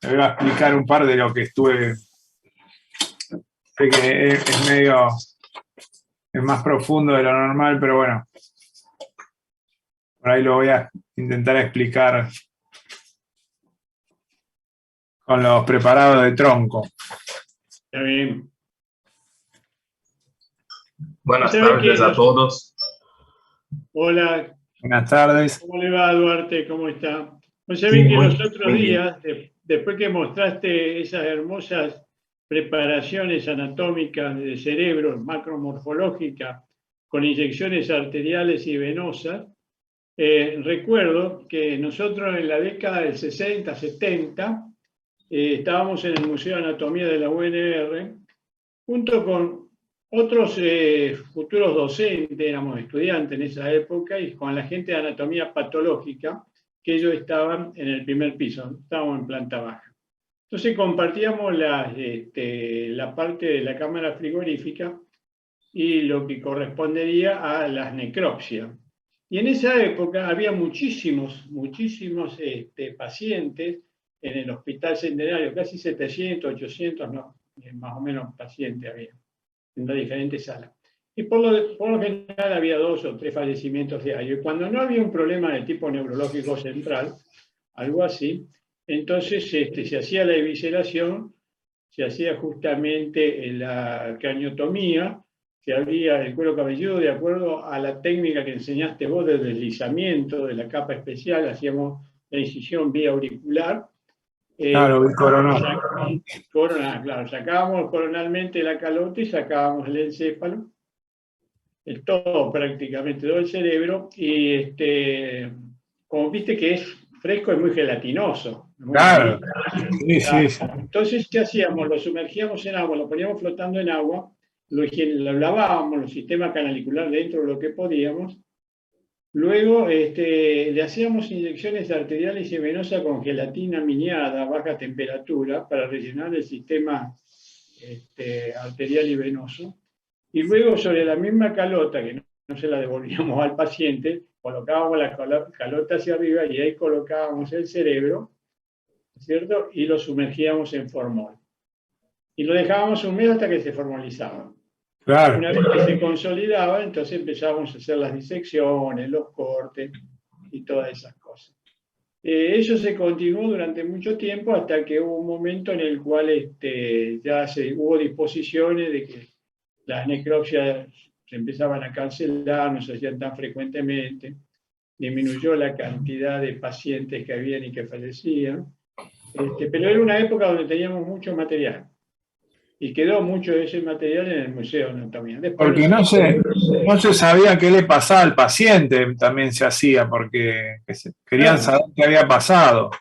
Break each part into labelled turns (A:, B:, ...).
A: le voy a explicar un par de lo que estuve. Sé que es medio, es más profundo de lo normal, pero bueno, por ahí lo voy a intentar explicar con los preparados de tronco.
B: Está bien.
C: Buenas tardes a todos.
B: Hola.
A: Buenas tardes.
B: ¿Cómo le va, Duarte? ¿Cómo está? Pues ya ven que los otros días, después que mostraste esas hermosas preparaciones anatómicas del cerebro, macromorfológicas, con inyecciones arteriales y venosas, recuerdo que nosotros en la década del 60, 70, estábamos en el Museo de Anatomía de la UNR, junto con otros futuros docentes, éramos estudiantes en esa época, y con la gente de anatomía patológica, que ellos estaban en el primer piso, estábamos en planta baja. Entonces compartíamos la parte de la cámara frigorífica y lo que correspondería a las necropsias. Y en esa época había muchísimos pacientes en el Hospital Centenario, casi 700, 800, no, más o menos pacientes había en las diferentes salas. Y por lo general había 2 o 3 fallecimientos diarios. Y cuando no había un problema de tipo neurológico central, algo así, entonces se hacía la evisceración, se hacía justamente la craniotomía, se abría el cuero cabelludo de acuerdo a la técnica que enseñaste vos de deslizamiento de la capa especial, hacíamos la incisión vía auricular.
A: Claro, coronal.
B: Claro, sacábamos coronalmente la calota y sacábamos el encéfalo, todo prácticamente, todo el cerebro, y como viste que es fresco, es muy gelatinoso.
A: Claro, sí.
B: Entonces, ¿qué hacíamos? Lo sumergíamos en agua, lo poníamos flotando en agua, lo lavábamos, los sistemas canalicular dentro de lo que podíamos. Luego le hacíamos inyecciones arteriales y venosas con gelatina miniada a baja temperatura para rellenar el sistema arterial y venoso. Y luego sobre la misma calota, que no se la devolvíamos al paciente, colocábamos la calota hacia arriba y ahí colocábamos el cerebro, ¿cierto? Y lo sumergíamos en formol. Y lo dejábamos un mes hasta que se formalizaba.
A: Claro.
B: Una vez que se consolidaba, entonces empezábamos a hacer las disecciones, los cortes y todas esas cosas. Eso se continuó durante mucho tiempo hasta que hubo un momento en el cual ya hubo disposiciones de que las necropsias se empezaban a cancelar, no se hacían tan frecuentemente, disminuyó la cantidad de pacientes que habían y que fallecían, pero era una época donde teníamos mucho material. Y quedó mucho de ese material en el Museo de Anatomía. Después,
A: porque no se sabía qué le pasaba al paciente, también se hacía, porque querían saber qué había pasado.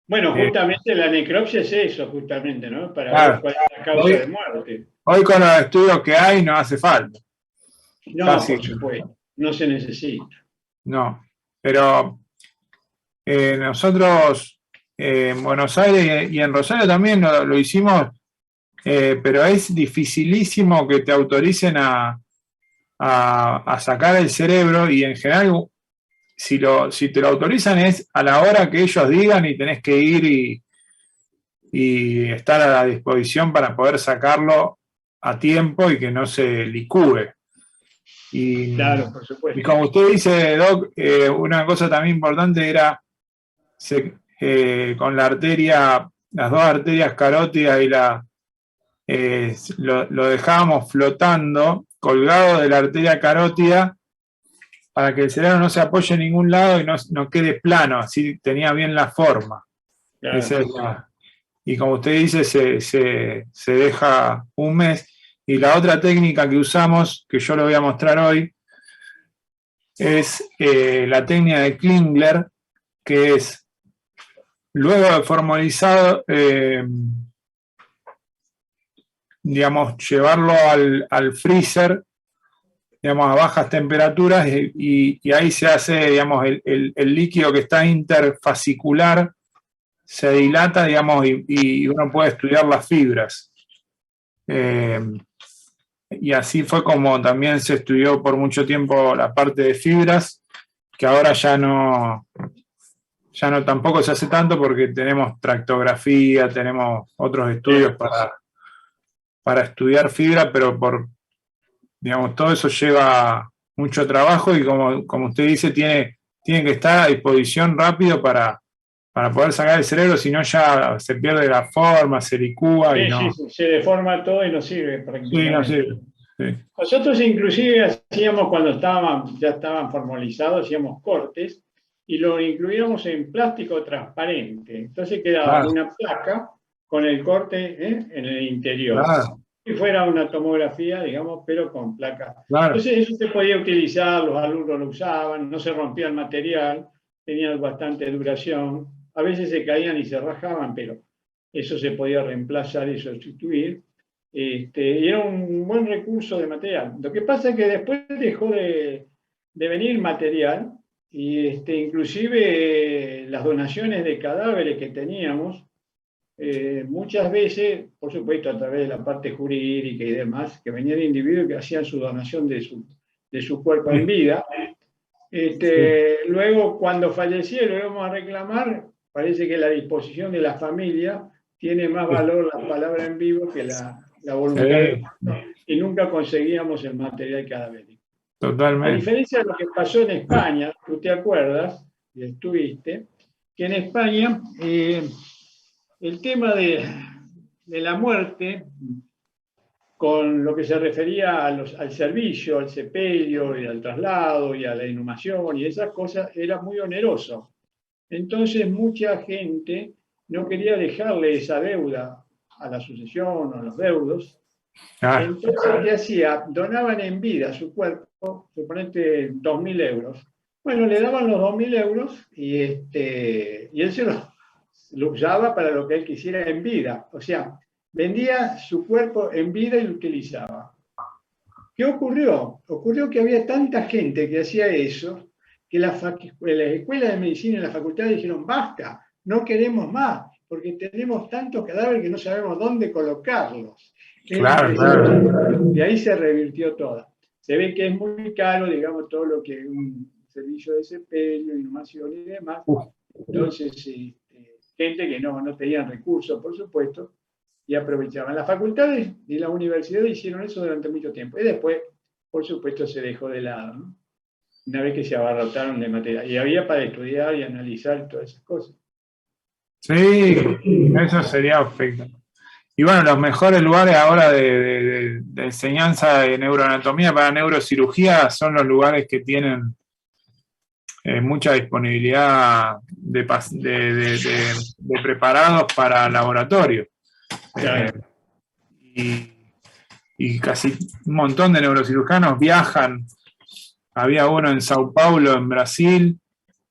B: Bueno, justamente la necropsia es eso, justamente, ¿no? Para ver cuál es la causa de muerte.
A: Hoy con los estudios que hay no hace falta.
B: No, casi. Por supuesto, no se necesita.
A: No, pero nosotros en Buenos Aires y en Rosario también lo hicimos. Pero es dificilísimo que te autoricen a sacar el cerebro, y en general si te lo autorizan es a la hora que ellos digan y tenés que ir y estar a la disposición para poder sacarlo a tiempo y que no se licúe.
B: Claro, por supuesto.
A: Y como usted dice, Doc, una cosa también importante era con la arteria, las 2 arterias carótidas y lo dejábamos flotando, colgado de la arteria carótida, para que el cerebro no se apoye en ningún lado y no quede plano, así tenía bien la forma. Claro. Y como usted dice, se deja un mes. Y la otra técnica que usamos, que yo lo voy a mostrar hoy, es la técnica de Klingler, que es, luego de formalizado, digamos, llevarlo al freezer, digamos, a bajas temperaturas, y ahí se hace, digamos, el líquido que está interfascicular se dilata, digamos, y uno puede estudiar las fibras. Y así fue como también se estudió por mucho tiempo la parte de fibras, que ahora ya ya no tampoco se hace tanto porque tenemos tractografía, tenemos otros estudios para estudiar fibra, pero digamos, todo eso lleva mucho trabajo y como usted dice, tiene que estar a disposición rápido para poder sacar el cerebro, si no ya se pierde la forma, se licúa y no.
B: Sí, se deforma todo y no sirve prácticamente.
A: Sí, no sirve. Sí.
B: Nosotros inclusive hacíamos, cuando ya estaban formalizados, hacíamos cortes y lo incluíamos en plástico transparente. Entonces quedaba una placa con el corte en el interior.
A: Claro.
B: Si fuera una tomografía, digamos, pero con placa.
A: Claro.
B: Entonces eso se podía utilizar, los alumnos lo usaban, no se rompía el material, tenía bastante duración. A veces se caían y se rajaban, pero eso se podía reemplazar y sustituir. Y era un buen recurso de material. Lo que pasa es que después dejó de venir material y inclusive las donaciones de cadáveres que teníamos, muchas veces, por supuesto a través de la parte jurídica y demás, que venían individuos que hacían su donación de su cuerpo en vida. Luego, cuando fallecía, lo íbamos a reclamar, parece que la disposición de la familia tiene más valor la palabra en vivo que la voluntad, y nunca conseguíamos el material cadavérico.
A: Totalmente.
B: A diferencia de lo que pasó en España, tú te acuerdas, y estuviste, que en España el tema de la muerte, con lo que se refería al servicio, al sepelio y al traslado y a la inhumación y esas cosas, era muy oneroso. Entonces mucha gente no quería dejarle esa deuda a la sucesión o a los deudos. Entonces, ¿qué hacía? Donaban en vida su cuerpo, suponete 2.000 euros. Bueno, le daban los 2.000 euros y él se lo usaba para lo que él quisiera en vida. O sea, vendía su cuerpo en vida y lo utilizaba. ¿Qué ocurrió? Ocurrió que había tanta gente que hacía eso, que la escuela de medicina y la facultad dijeron, basta, no queremos más, porque tenemos tantos cadáveres que no sabemos dónde colocarlos.
A: Claro.
B: Y ahí se revirtió todo. Se ve que es muy caro, digamos, todo lo que es un servicio de sepelio, inhumación y demás. Entonces, gente que no tenía recursos, por supuesto, y aprovechaban. Las facultades y las universidades hicieron eso durante mucho tiempo. Y después, por supuesto, se dejó de lado, ¿no? Una vez que se abarrotaron de material. Y había para estudiar y analizar todas esas cosas.
A: Sí, eso sería perfecto. Y bueno, los mejores lugares ahora de enseñanza de neuroanatomía para neurocirugía son los lugares que tienen mucha disponibilidad de preparados para laboratorio.
B: Claro.
A: Y casi un montón de neurocirujanos viajan. Había uno en Sao Paulo, en Brasil,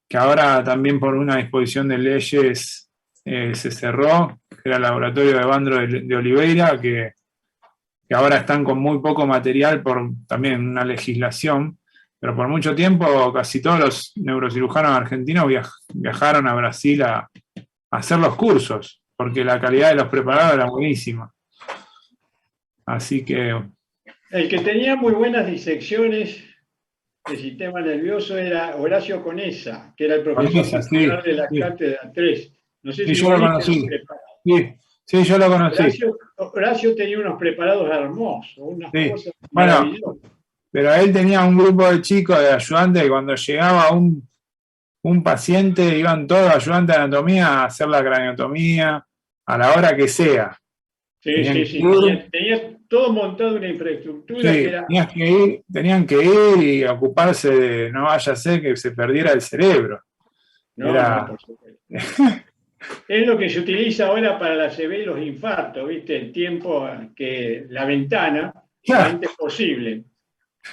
A: que ahora también por una disposición de leyes se cerró, que era el laboratorio de Evandro de Oliveira, que ahora están con muy poco material por también una legislación, pero por mucho tiempo casi todos los neurocirujanos argentinos viajaron a Brasil a hacer los cursos, porque la calidad de los preparados era buenísima. Así que...
B: El que tenía muy buenas disecciones del sistema nervioso era Horacio Conesa, que era el profesor titular de la cátedra 3. No sé si
A: yo lo conocí. Sí, yo lo conocí.
B: Horacio tenía unos preparados hermosos, unas cosas maravillosas.
A: Pero él tenía un grupo de chicos, de ayudantes, que cuando llegaba un paciente, iban todos ayudantes de anatomía a hacer la craniotomía, a la hora que sea.
B: Sí. Tenía todo montado una infraestructura que era...
A: Tenían que ir y ocuparse de, no vaya a ser que se perdiera el cerebro.
B: No, por supuesto. Es lo que se utiliza ahora para la ACV y los infartos, ¿viste? El tiempo que la ventana lo antes posible.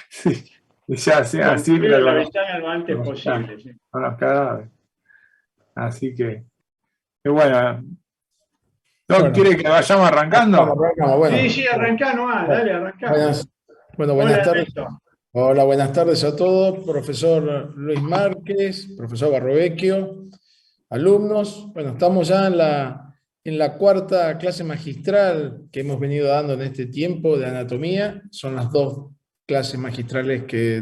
A: Sí, sea así.
B: La ventana lo antes posible. Sí.
A: Con los cadáveres. Así que bueno. ¿No quiere que vayamos arrancando?
B: Sí, arrancá nomás, dale, arrancá.
D: Buenas tardes. Hola, buenas tardes a todos. Profesor Luis Márquez, profesor Barrovecchio, alumnos. Bueno, estamos ya en la cuarta clase magistral que hemos venido dando en este tiempo de anatomía. Son las 2 clases magistrales que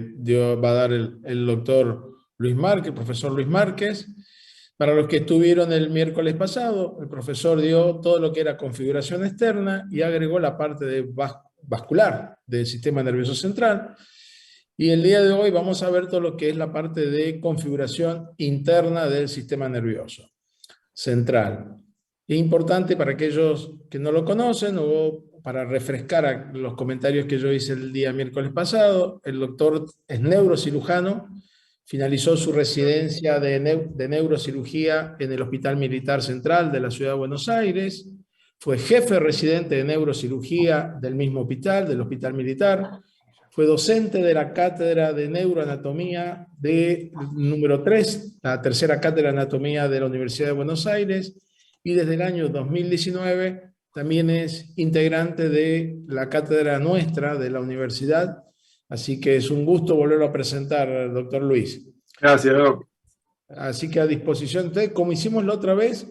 D: va a dar el doctor Luis Márquez, el profesor Luis Márquez. Para los que estuvieron el miércoles pasado, el profesor dio todo lo que era configuración externa y agregó la parte de vascular del sistema nervioso central. Y el día de hoy vamos a ver todo lo que es la parte de configuración interna del sistema nervioso central. Es importante para aquellos que no lo conocen o para refrescar los comentarios que yo hice el día miércoles pasado. El doctor es neurocirujano, finalizó su residencia de neurocirugía en el Hospital Militar Central de la Ciudad de Buenos Aires, fue jefe residente de neurocirugía del mismo hospital, del Hospital Militar, fue docente de la cátedra de neuroanatomía de número 3, la tercera cátedra de anatomía de la Universidad de Buenos Aires, y desde el año 2019 también es integrante de la cátedra nuestra de la universidad. Así que es un gusto volverlo a presentar, doctor Luis.
A: Gracias, doc.
D: Así que a disposición de, como hicimos la otra vez,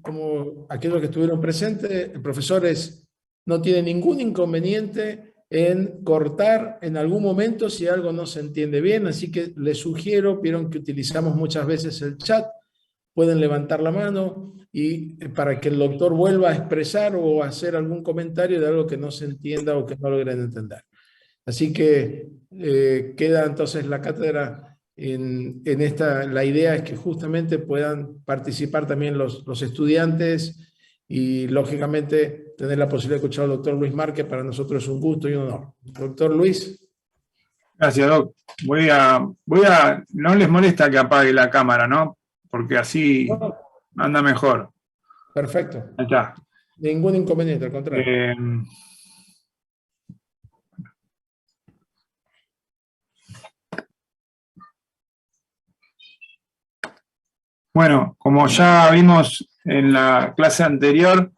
D: como aquellos que estuvieron presentes, el profesor no tiene ningún inconveniente en cortar en algún momento si algo no se entiende bien, así que les sugiero, vieron que utilizamos muchas veces el chat, pueden levantar la mano y para que el doctor vuelva a expresar o hacer algún comentario de algo que no se entienda o que no logren entender. Así que queda entonces la cátedra en esta. La idea es que justamente puedan participar también los estudiantes y lógicamente tener la posibilidad de escuchar al doctor Luis Márquez para nosotros es un gusto y un honor. Doctor Luis.
A: Gracias, doc. No les molesta que apague la cámara, ¿no? Porque así anda mejor.
D: Perfecto.
A: Ahí está.
D: Ningún inconveniente, al contrario.
A: Bueno, como ya vimos en la clase anterior,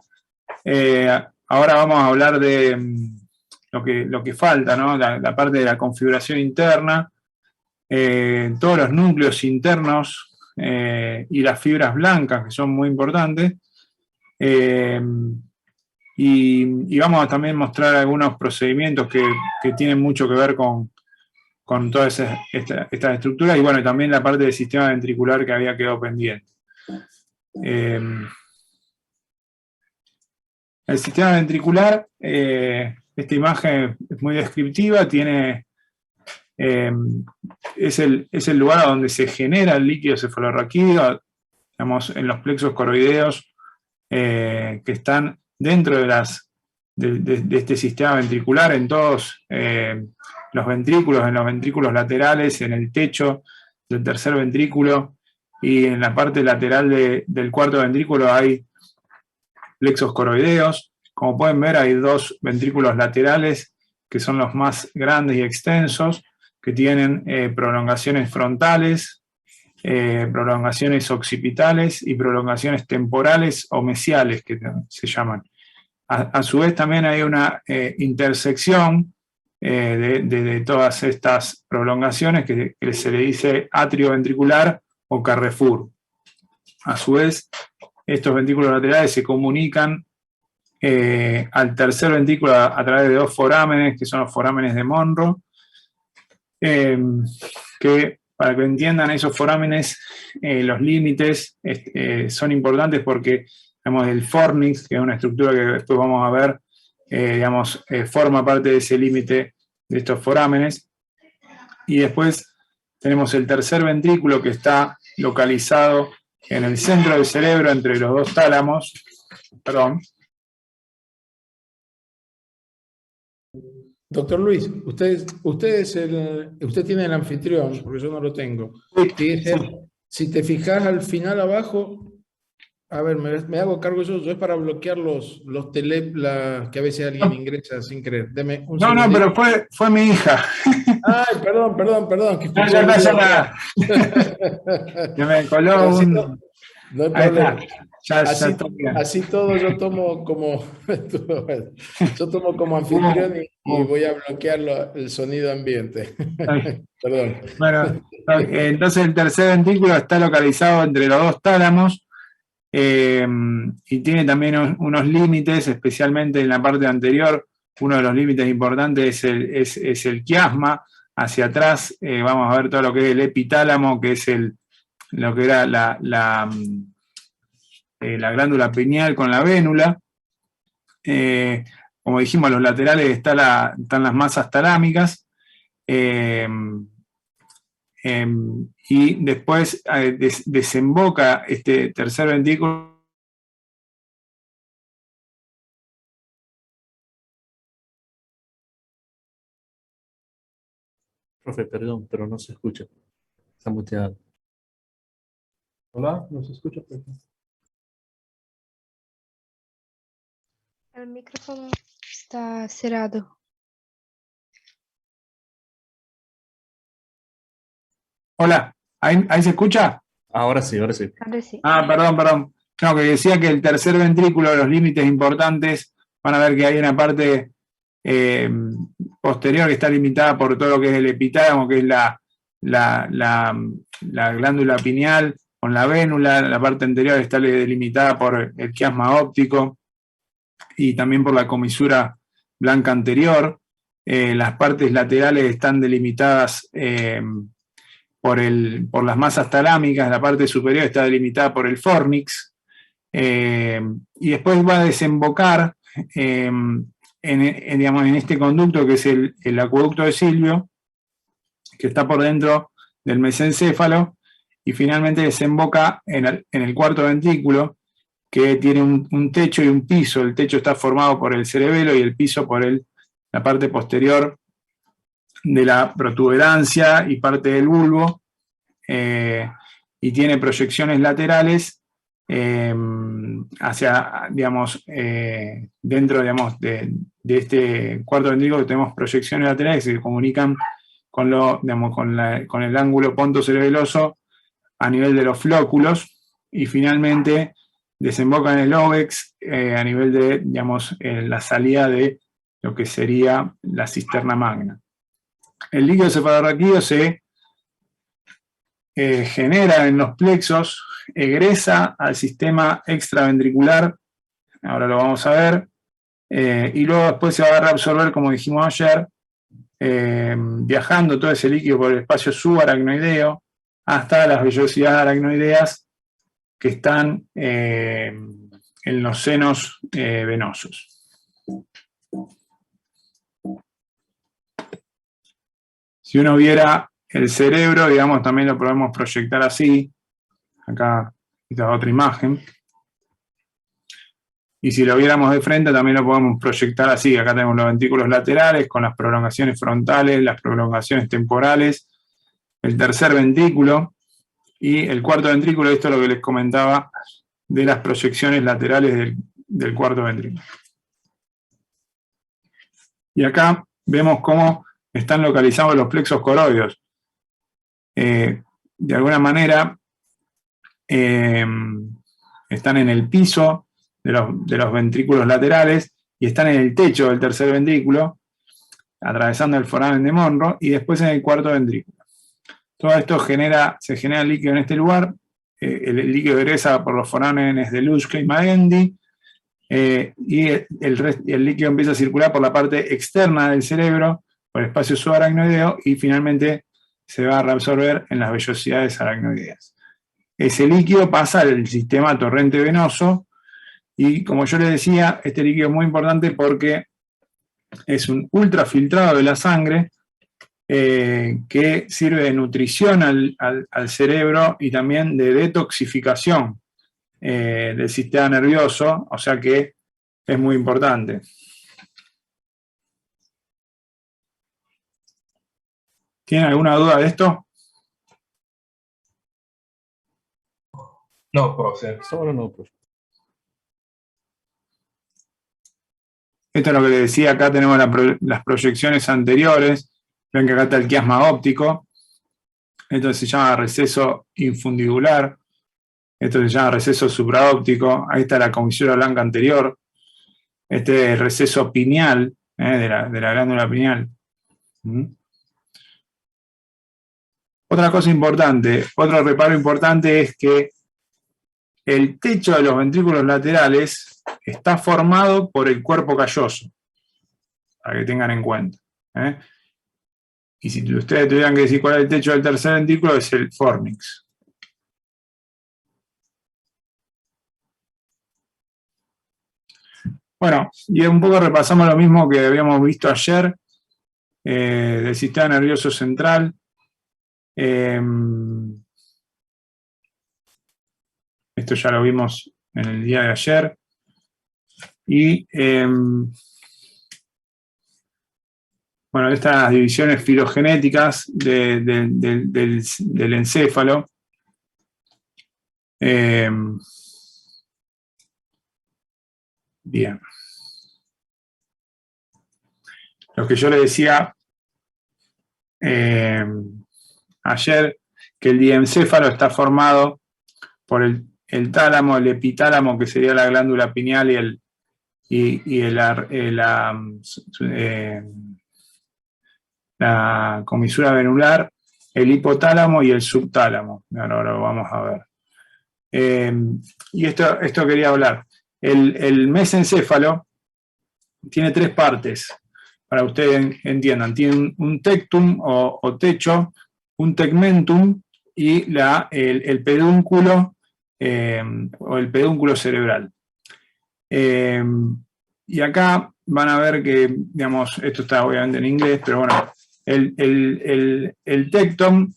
A: ahora vamos a hablar de lo que falta, ¿no? La parte de la configuración interna, todos los núcleos internos y las fibras blancas, que son muy importantes. Y vamos a también mostrar algunos procedimientos que tienen mucho que ver con todas estas estructuras, y bueno, también la parte del sistema ventricular que había quedado pendiente. El sistema ventricular, esta imagen es muy descriptiva, es el lugar donde se genera el líquido cefalorraquídeo, digamos, en los plexos coroideos que están dentro de este sistema ventricular, en todos los ventrículos, en los ventrículos laterales, en el techo del tercer ventrículo y en la parte lateral del cuarto ventrículo hay plexos coroideos. Como pueden ver, hay dos ventrículos laterales que son los más grandes y extensos, que tienen prolongaciones frontales, prolongaciones occipitales y prolongaciones temporales o mesiales, que se llaman. A su vez también hay una intersección de todas estas prolongaciones que se le dice atrio ventricular o carrefour. A su vez, estos ventrículos laterales se comunican al tercer ventrículo a través de dos forámenes, que son los forámenes de Monro, que para que entiendan esos forámenes, los límites son importantes porque, digamos, el fornix, que es una estructura que después vamos a ver, digamos, forma parte de ese límite de estos forámenes. Y después tenemos el tercer ventrículo que está localizado en el centro del cerebro, entre los dos tálamos. Perdón.
D: Doctor Luis, usted tiene el anfitrión, porque yo no lo tengo. Si te fijas al final abajo, a ver, me hago cargo yo es para bloquear los que a veces alguien ingresa sin querer. Deme un
A: no, pero fue mi hija.
D: Ay, perdón. Que
A: que me coló un...
D: No hay problema. Así todo yo tomo como anfitrión y voy a bloquear el sonido ambiente. Perdón.
A: Bueno, entonces el tercer ventrículo está localizado entre los dos tálamos y tiene también unos límites, especialmente en la parte anterior. Uno de los límites importantes es el quiasma. Hacia atrás vamos a ver todo lo que es el epitálamo, que es lo que era la glándula pineal con la vénula. Como dijimos, a los laterales están las masas talámicas. Y después desemboca este tercer ventrículo.
E: Profe, perdón, pero no se escucha. Está muteado. Hola, ¿no se escucha, profe?
F: El micrófono está cerrado.
A: Hola, ¿ahí se escucha?
E: Ahora sí, ahora sí.
F: Ahora sí.
A: Perdón. No, que decía que el tercer ventrículo, los límites importantes, van a ver que hay una parte posterior que está limitada por todo lo que es el epitálamo, que es la glándula pineal con la vénula. La parte anterior está delimitada por el quiasma óptico y también por la comisura blanca anterior. Las partes laterales están delimitadas por las masas talámicas. La parte superior está delimitada por el fornix, y después va a desembocar en este conducto que es el acueducto de Silvio, que está por dentro del mesencéfalo, y finalmente desemboca en el cuarto ventrículo, que tiene un techo y un piso. El techo está formado por el cerebelo y el piso por la parte posterior de la protuberancia y parte del bulbo, y tiene proyecciones laterales hacia, digamos, dentro, digamos, de este cuarto ventrículo tenemos proyecciones laterales que se comunican con el ángulo pontocerebeloso a nivel de los flóculos, y finalmente desemboca en el óvex a nivel de, digamos, la salida de lo que sería la cisterna magna. El líquido cefalorraquídeo se genera en los plexos, egresa al sistema extraventricular, ahora lo vamos a ver, y luego después se va a reabsorber, como dijimos ayer, viajando todo ese líquido por el espacio subaracnoideo hasta las vellosidades aracnoideas que están en los senos venosos. Si uno viera el cerebro, digamos, también lo podemos proyectar así. Acá está otra imagen. Y si lo viéramos de frente, también lo podemos proyectar así. Acá tenemos los ventrículos laterales con las prolongaciones frontales, las prolongaciones temporales, el tercer ventrículo y el cuarto ventrículo. Esto es lo que les comentaba de las proyecciones laterales del cuarto ventrículo. Y acá vemos cómo están localizados los plexos coroideos. De alguna manera están en el piso de los ventrículos laterales y están en el techo del tercer ventrículo, atravesando el foramen de Monro, y después en el cuarto ventrículo. Todo esto se genera líquido en este lugar. El líquido egresa por los forámenes de Luschke y Magendie, y el líquido empieza a circular por la parte externa del cerebro, por el espacio subaracnoideo, y finalmente se va a reabsorber en las vellosidades aracnoideas. Ese líquido pasa al sistema torrente venoso, y como yo les decía, este líquido es muy importante porque es un ultrafiltrado de la sangre, que sirve de nutrición al cerebro y también de detoxificación del sistema nervioso, o sea que es muy importante. ¿Tienen alguna duda de esto?
C: No, profe.
E: Ahora no, profe.
A: Esto es lo que les decía. Acá tenemos las proyecciones anteriores. Ven que acá está el quiasma óptico. Esto se llama receso infundibular. Esto se llama receso supraóptico. Ahí está la comisura blanca anterior. Este es el receso pineal, de la glándula pineal. Otra cosa importante, otro reparo importante es que el techo de los ventrículos laterales está formado por el cuerpo calloso, para que tengan en cuenta. Y si ustedes tuvieran que decir cuál es el techo del tercer ventrículo, es el fornix. Bueno, y un poco repasamos lo mismo que habíamos visto ayer, del sistema nervioso central. Esto ya lo vimos en el día de ayer. Y bueno, estas divisiones filogenéticas del encéfalo. Bien. Lo que yo le decía ayer, que el diencéfalo está formado por el tálamo, el epitálamo, que sería la glándula pineal, la comisura venular, el hipotálamo y el subtálamo. Ahora lo vamos a ver. Y esto quería hablar. El mesencéfalo tiene 3 partes, para que ustedes entiendan. Tiene un tectum o techo, un tegmentum y el pedúnculo o el pedúnculo cerebral. Y acá van a ver que, digamos, esto está obviamente en inglés, pero bueno, el tectum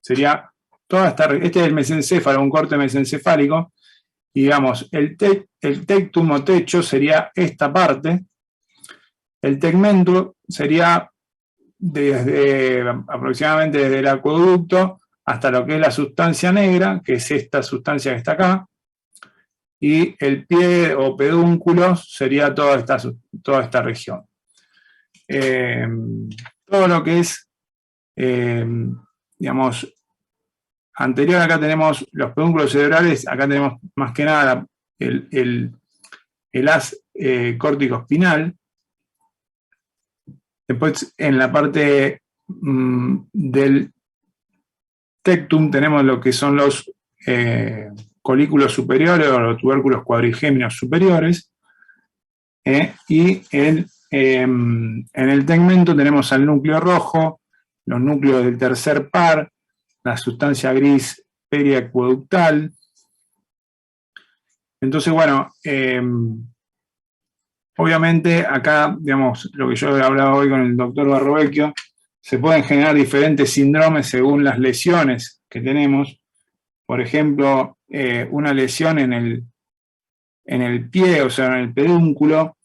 A: sería toda este es el mesencéfalo, un corte mesencefálico, y digamos, el tectum o techo sería esta parte, el tegmentum sería aproximadamente desde el acueducto hasta lo que es la sustancia negra, que es esta sustancia que está acá, y el pie o pedúnculo sería toda esta región. Todo lo que es, digamos, anterior, acá tenemos los pedúnculos cerebrales, acá tenemos más que nada el haz córtico espinal. Después, en la parte del tectum tenemos lo que son los colículos superiores o los tubérculos cuadrigéminos superiores. Y en el tegmento tenemos al núcleo rojo, los núcleos del tercer par, la sustancia gris periacueductal. Entonces, bueno, obviamente acá, digamos, lo que yo he hablado hoy con el doctor Barrovecchio, se pueden generar diferentes síndromes según las lesiones que tenemos. Por ejemplo, una lesión en el pie, o sea, en el pedúnculo,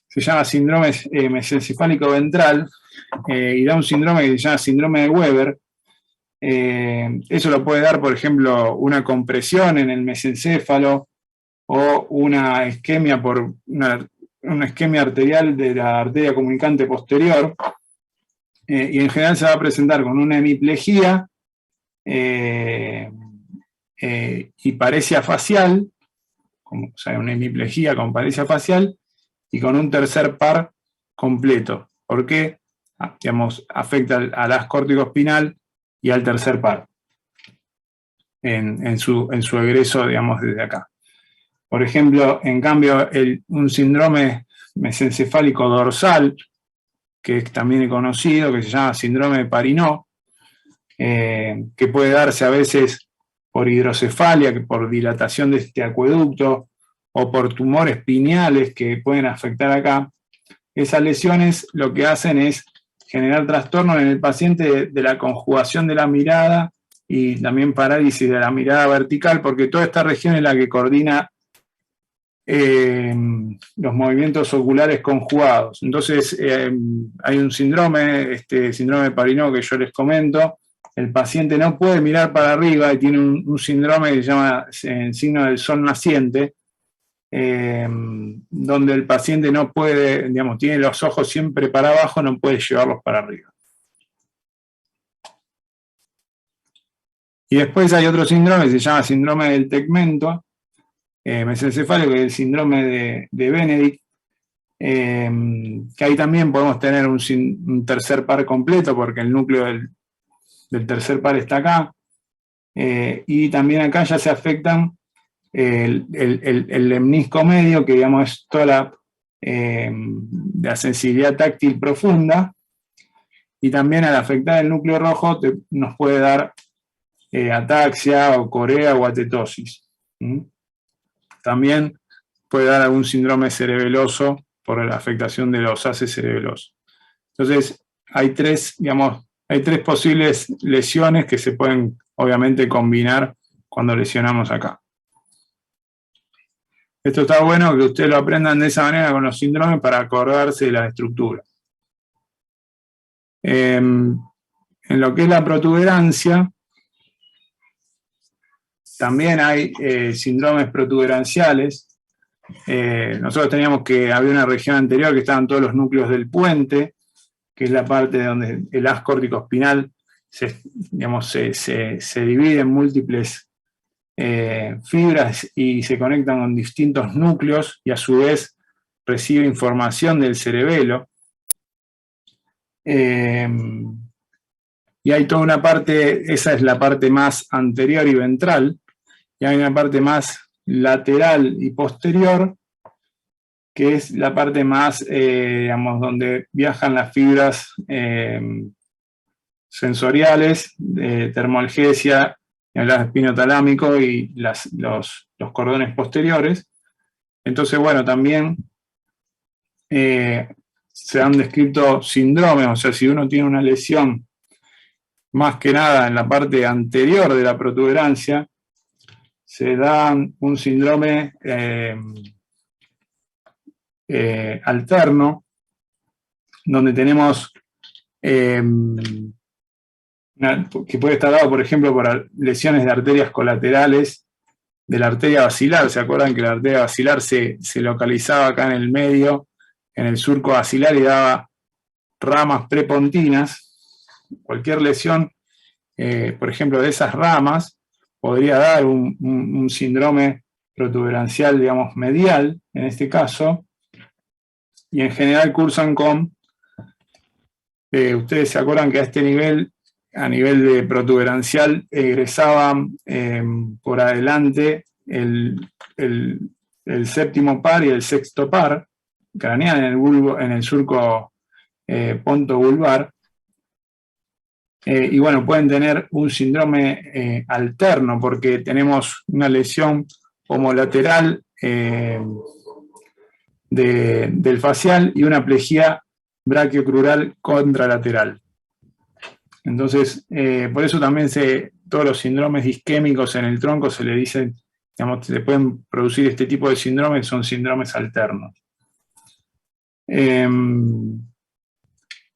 A: se llama síndrome mesencefálico ventral, y da un síndrome que se llama síndrome de Weber. Eso lo puede dar, por ejemplo, una compresión en el mesencéfalo o una isquemia una isquemia arterial de la arteria comunicante posterior, y en general se va a presentar con una hemiplegia y paresia facial, o sea, una hemiplegia con paresia facial y con un tercer par completo, porque, digamos, afecta al haz córtico espinal y al tercer par en su egreso, digamos, desde acá. Por ejemplo, en cambio, un síndrome mesencefálico dorsal, que es también conocido, que se llama síndrome de Parinot, que puede darse a veces por hidrocefalia, por dilatación de este acueducto, o por tumores pineales que pueden afectar acá. Esas lesiones lo que hacen es generar trastornos en el paciente de la conjugación de la mirada y también parálisis de la mirada vertical, porque toda esta región es la que coordina los movimientos oculares conjugados. Entonces, hay un síndrome, síndrome de Parinot que yo les comento. El paciente no puede mirar para arriba y tiene un síndrome que se llama signo del sol naciente, donde el paciente no puede, digamos, tiene los ojos siempre para abajo, no puede llevarlos para arriba. Y después hay otro síndrome que se llama síndrome del tegmento mesencefálico, que es el síndrome de Benedict, que ahí también podemos tener un tercer par completo, porque el núcleo del tercer par está acá, y también acá ya se afectan el lemnisco medio, que digamos es toda la sensibilidad táctil profunda, y también al afectar el núcleo rojo nos puede dar ataxia o corea o atetosis. También puede dar algún síndrome cerebeloso por la afectación de los haces cerebelosos. Entonces, hay tres posibles lesiones que se pueden, obviamente, combinar cuando lesionamos acá. Esto está bueno que ustedes lo aprendan de esa manera con los síndromes para acordarse de la estructura. En lo que es la protuberancia, también hay síndromes protuberanciales. Nosotros teníamos que había una región anterior que estaban todos los núcleos del puente, que es la parte donde el haz córtico-espinal se divide en múltiples fibras y se conectan con distintos núcleos y a su vez recibe información del cerebelo. Y hay toda una parte, esa es la parte más anterior y ventral, y hay una parte más lateral y posterior, que es la parte más, donde viajan las fibras sensoriales, de termoalgesia, el espinotalámico y los cordones posteriores. Entonces, bueno, también se han descrito síndromes, o sea, si uno tiene una lesión más que nada en la parte anterior de la protuberancia, se da un síndrome alterno, donde tenemos que puede estar dado, por ejemplo, por lesiones de arterias colaterales de la arteria basilar. ¿Se acuerdan que la arteria basilar se localizaba acá en el medio, en el surco basilar, y daba ramas prepontinas? Cualquier lesión, por ejemplo, de esas ramas, podría dar un síndrome protuberancial, digamos, medial, en este caso, y en general cursan con, ustedes se acuerdan que a este nivel, a nivel de protuberancial, egresaban por adelante el séptimo par y el sexto par craneal en el bulbo, en el surco ponto-vulvar. Y bueno, pueden tener un síndrome alterno porque tenemos una lesión homolateral del facial y una plejía brachiocrural contralateral. Entonces, por eso también todos los síndromes isquémicos en el tronco se le dicen, digamos, se pueden producir este tipo de síndromes, son síndromes alternos.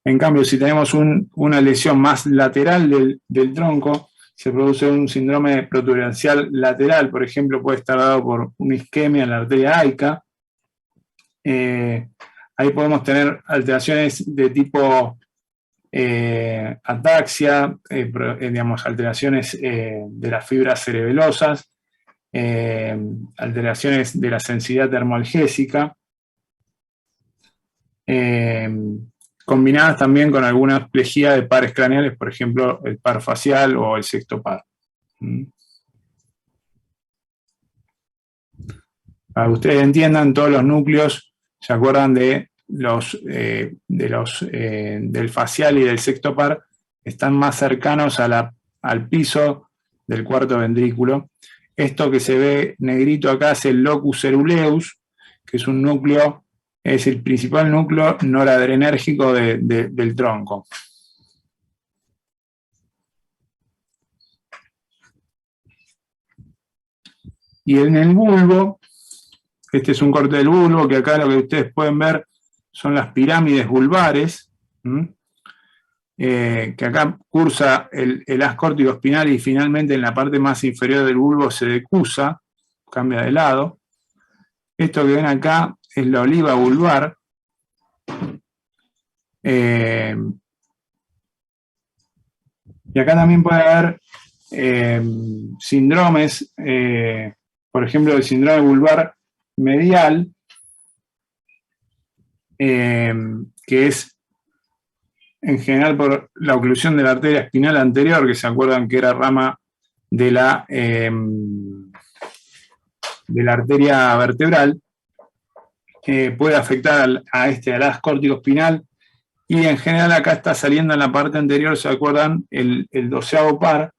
A: En cambio, si tenemos una lesión más lateral del tronco, se produce un síndrome protuberancial lateral, por ejemplo, puede estar dado por una isquemia en la arteria aica. Ahí podemos tener alteraciones de tipo ataxia, digamos, alteraciones de las fibras cerebelosas, alteraciones de la sensibilidad termoalgésica, combinadas también con alguna plejía de pares craneales, por ejemplo, el par facial o el sexto par. Para que ustedes entiendan, todos los núcleos se acuerdan del facial y del sexto par, están más cercanos al piso del cuarto ventrículo. Esto que se ve negrito acá es el locus ceruleus, que es un núcleo, es el principal núcleo noradrenérgico del tronco. Y en el bulbo, este es un corte del bulbo, que acá lo que ustedes pueden ver son las pirámides vulvares, que acá cursa el haz córtico espinal y finalmente en la parte más inferior del bulbo se decusa, cambia de lado. Esto que ven acá es la oliva vulvar. Y acá también puede haber síndromes, por ejemplo, el síndrome vulvar medial, que es en general por la oclusión de la arteria espinal anterior, que se acuerdan que era rama de la arteria vertebral. Puede afectar al haz córtico espinal, y en general acá está saliendo en la parte anterior, ¿se acuerdan? El 12º par.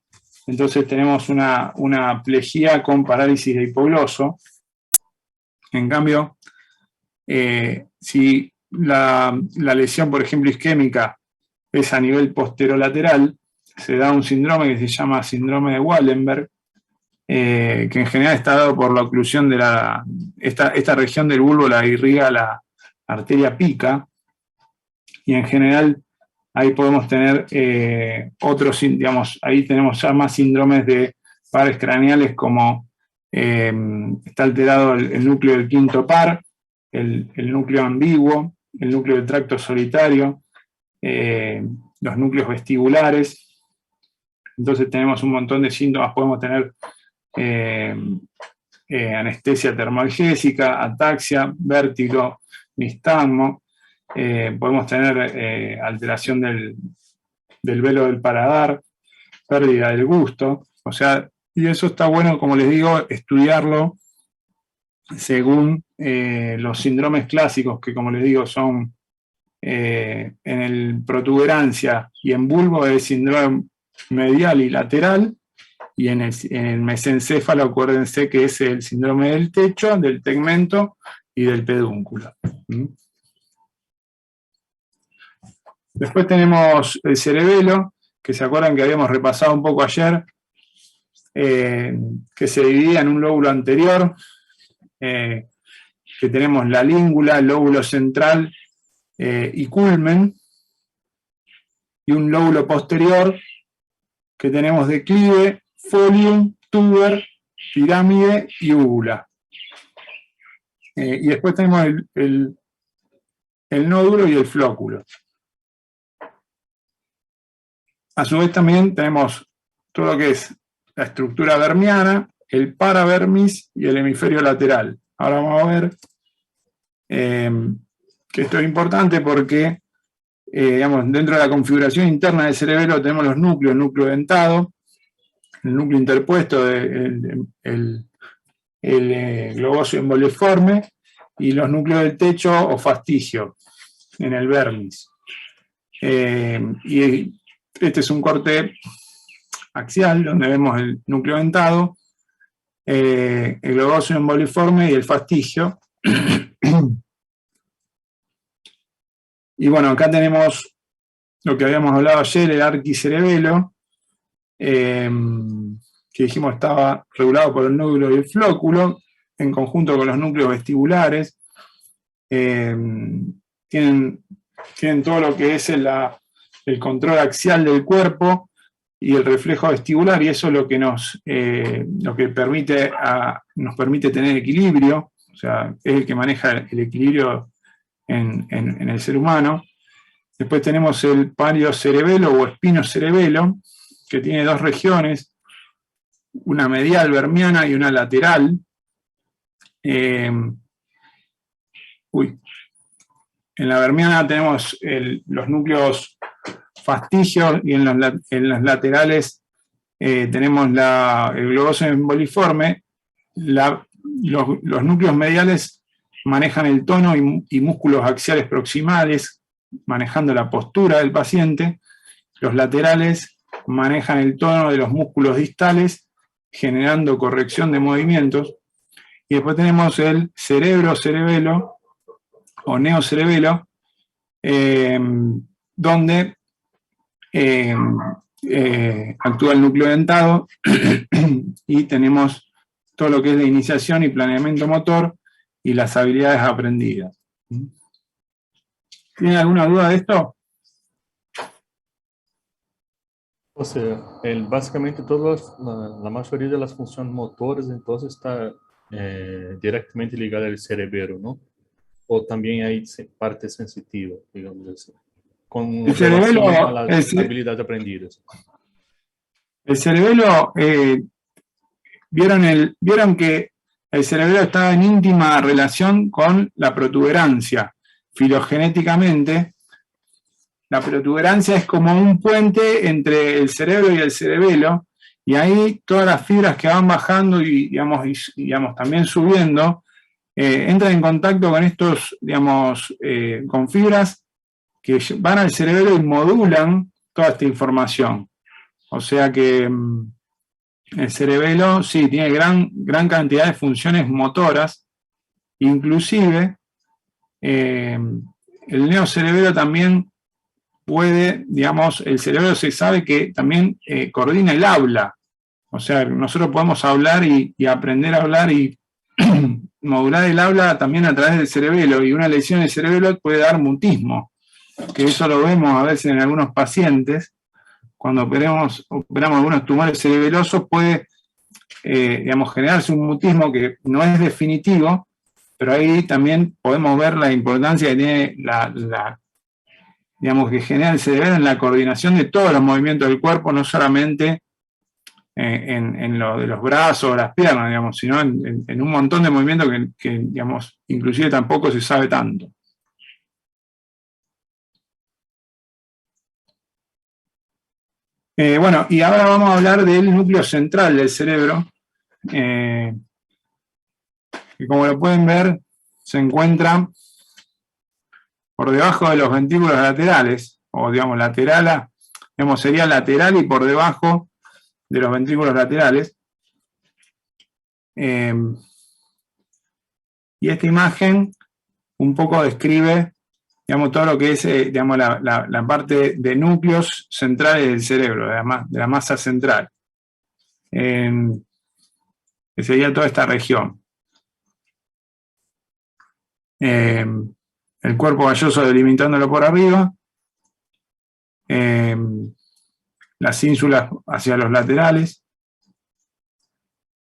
A: Entonces tenemos una plejía con parálisis de hipogloso. En cambio, si la lesión, por ejemplo, isquémica es a nivel posterolateral, se da un síndrome que se llama síndrome de Wallenberg, que en general está dado por la oclusión de esta región del bulbo la irriga la arteria pica, y en general ahí podemos tener otros, digamos, ahí tenemos ya más síndromes de pares craneales como está alterado el núcleo del quinto par, el núcleo ambiguo, el núcleo del tracto solitario, los núcleos vestibulares. Entonces tenemos un montón de síntomas, podemos tener anestesia termoalgésica, ataxia, vértigo, nistagmo, podemos tener alteración del velo del paladar, pérdida del gusto, o sea, y eso está bueno, como les digo, estudiarlo según los síndromes clásicos, que como les digo son en el protuberancia y en bulbo es síndrome medial y lateral, y en el mesencéfalo, acuérdense que es el síndrome del techo, del tegmento y del pedúnculo. Después tenemos el cerebelo, que se acuerdan que habíamos repasado un poco ayer, que se dividía en un lóbulo anterior, que tenemos la língula, el lóbulo central y culmen, y un lóbulo posterior que tenemos declive, folium, tuber, pirámide y úvula. Y después tenemos el nódulo y el flóculo. A su vez también tenemos todo lo que es la estructura vermiana, el paravermis y el hemisferio lateral. Ahora vamos a ver que esto es importante porque digamos, dentro de la configuración interna del cerebelo tenemos los núcleos, el núcleo dentado, el núcleo interpuesto, el globosio emboliforme, y los núcleos del techo o fastigio en el vermis. Y este es un corte axial donde vemos el núcleo dentado, el globosio emboliforme y el fastigio. Y bueno, acá tenemos lo que habíamos hablado ayer, el arquicerebelo, que dijimos estaba regulado por el nódulo y el flóculo, en conjunto con los núcleos vestibulares. Tienen todo lo que es el control axial del cuerpo y el reflejo vestibular, y eso es lo que nos permite tener equilibrio, o sea, es el que maneja el equilibrio en el ser humano. Después tenemos el pariocerebelo o espinocerebelo, que tiene dos regiones, una medial vermiana y una lateral. En la vermiana tenemos los núcleos fastigios, y en los laterales tenemos el globosio emboliforme. Los núcleos mediales manejan el tono y músculos axiales proximales, manejando la postura del paciente. Los laterales manejan el tono de los músculos distales, generando corrección de movimientos. Y después tenemos el cerebro-cerebelo o neocerebelo, donde actúa el núcleo dentado y tenemos todo lo que es la iniciación y planeamiento motor y las habilidades aprendidas. ¿Tienen alguna duda de esto?
E: O sea, básicamente la mayoría de las funciones motoras entonces está directamente ligada al cerebro, ¿no? O también hay parte sensitiva, digamos así, con relación a las habilidades aprendidas.
A: El cerebelo, vieron que el cerebelo está en íntima relación con la protuberancia. Filogenéticamente, la protuberancia es como un puente entre el cerebro y el cerebelo, y ahí todas las fibras que van bajando y digamos también subiendo, entran en contacto con estos, con fibras que van al cerebro y modulan toda esta información. O sea que el cerebelo sí tiene gran cantidad de funciones motoras, Inclusive, el neocerebelo también puede, digamos, el cerebro se sabe que también coordina el habla. O sea, nosotros podemos hablar y aprender a hablar y modular el habla también a través del cerebelo, y una lesión del cerebelo puede dar mutismo, que eso lo vemos a veces en algunos pacientes. Cuando operamos algunos tumores cerebelosos puede, digamos, generarse un mutismo que no es definitivo, pero ahí también podemos ver la importancia que tiene digamos, que genera el cerebelo en la coordinación de todos los movimientos del cuerpo, no solamente en lo de los brazos o las piernas, digamos, sino en un montón de movimientos que, digamos, inclusive tampoco se sabe tanto. Bueno, y ahora vamos a hablar del núcleo central del cerebro, que como lo pueden ver, se encuentra por debajo de los ventrículos laterales, o digamos lateral, digamos, sería lateral y por debajo de los ventrículos laterales. Y esta imagen un poco describe, digamos, todo lo que es, digamos, la parte de núcleos centrales del cerebro, de la masa central, que sería toda esta región. El cuerpo galloso delimitándolo por arriba, las ínsulas hacia los laterales,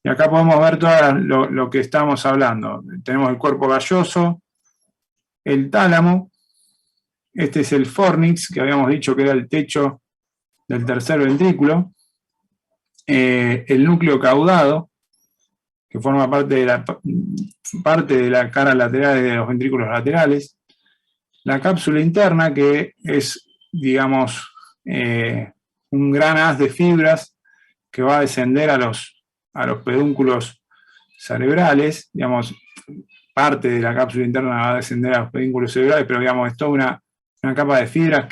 A: y acá podemos ver todo lo que estamos hablando. Tenemos el cuerpo galloso, el tálamo, este es el fornix, que habíamos dicho que era el techo del tercer ventrículo, el núcleo caudado, que forma parte de la cara lateral de los ventrículos laterales, la cápsula interna, que es, digamos, un gran haz de fibras que va a descender a los pedúnculos cerebrales, digamos, parte de la cápsula interna va a descender a los pedúnculos cerebrales, pero digamos, es toda una capa de fibras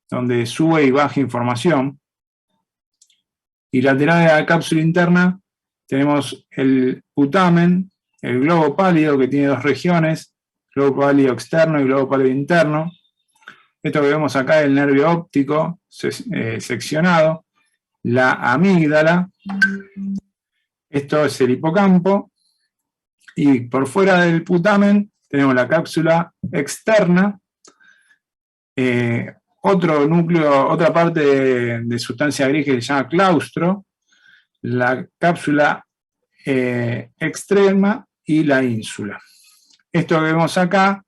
A: donde sube y baja información. Y lateral de la cápsula interna tenemos el putamen, el globo pálido, que tiene dos regiones, globo pálido externo y globo pálido interno. Esto que vemos acá es el nervio óptico seccionado, la amígdala, esto es el hipocampo, y por fuera del putamen tenemos la cápsula externa, otro núcleo, otra parte de sustancia gris que se llama claustro, la cápsula extrema y la ínsula. Esto que vemos acá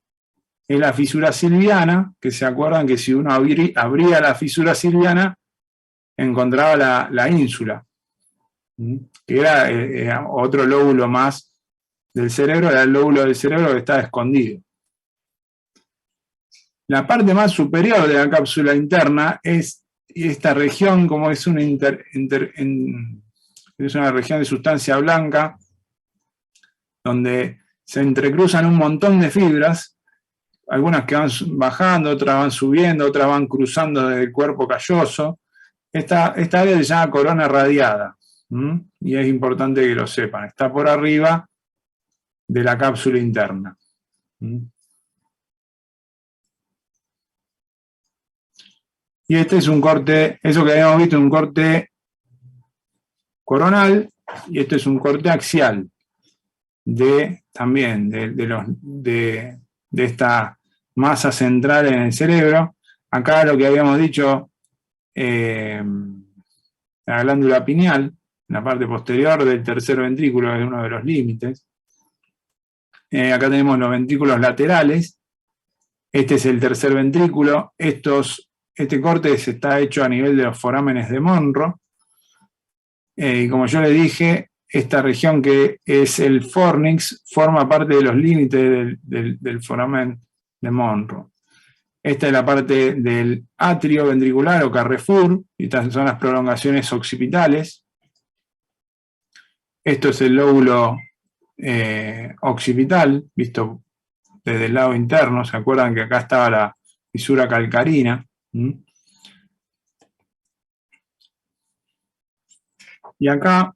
A: es la fisura silviana, que se acuerdan que si uno abría la fisura silviana, encontraba la ínsula, que era otro lóbulo más del cerebro, era el lóbulo del cerebro que estaba escondido. La parte más superior de la cápsula interna es esta región, como es una región de sustancia blanca, donde se entrecruzan un montón de fibras, algunas que van bajando, otras van subiendo, otras van cruzando desde el cuerpo calloso. Esta área se llama corona radiada, y es importante que lo sepan, está por arriba de la cápsula interna. Y este es un corte, eso que habíamos visto, un corte coronal, y este es un corte axial también de esta masa central en el cerebro. Acá lo que habíamos dicho, la glándula pineal, en la parte posterior del tercer ventrículo, es uno de los límites. Acá tenemos los ventrículos laterales. Este es el tercer ventrículo. Este corte está hecho a nivel de los forámenes de Monro. Y como yo le dije, esta región que es el fornix forma parte de los límites del foramen de Monro. Esta es la parte del atrio ventricular o Carrefour, y estas son las prolongaciones occipitales. Esto es el lóbulo occipital, visto desde el lado interno. ¿Se acuerdan que acá estaba la fisura calcarina? Y acá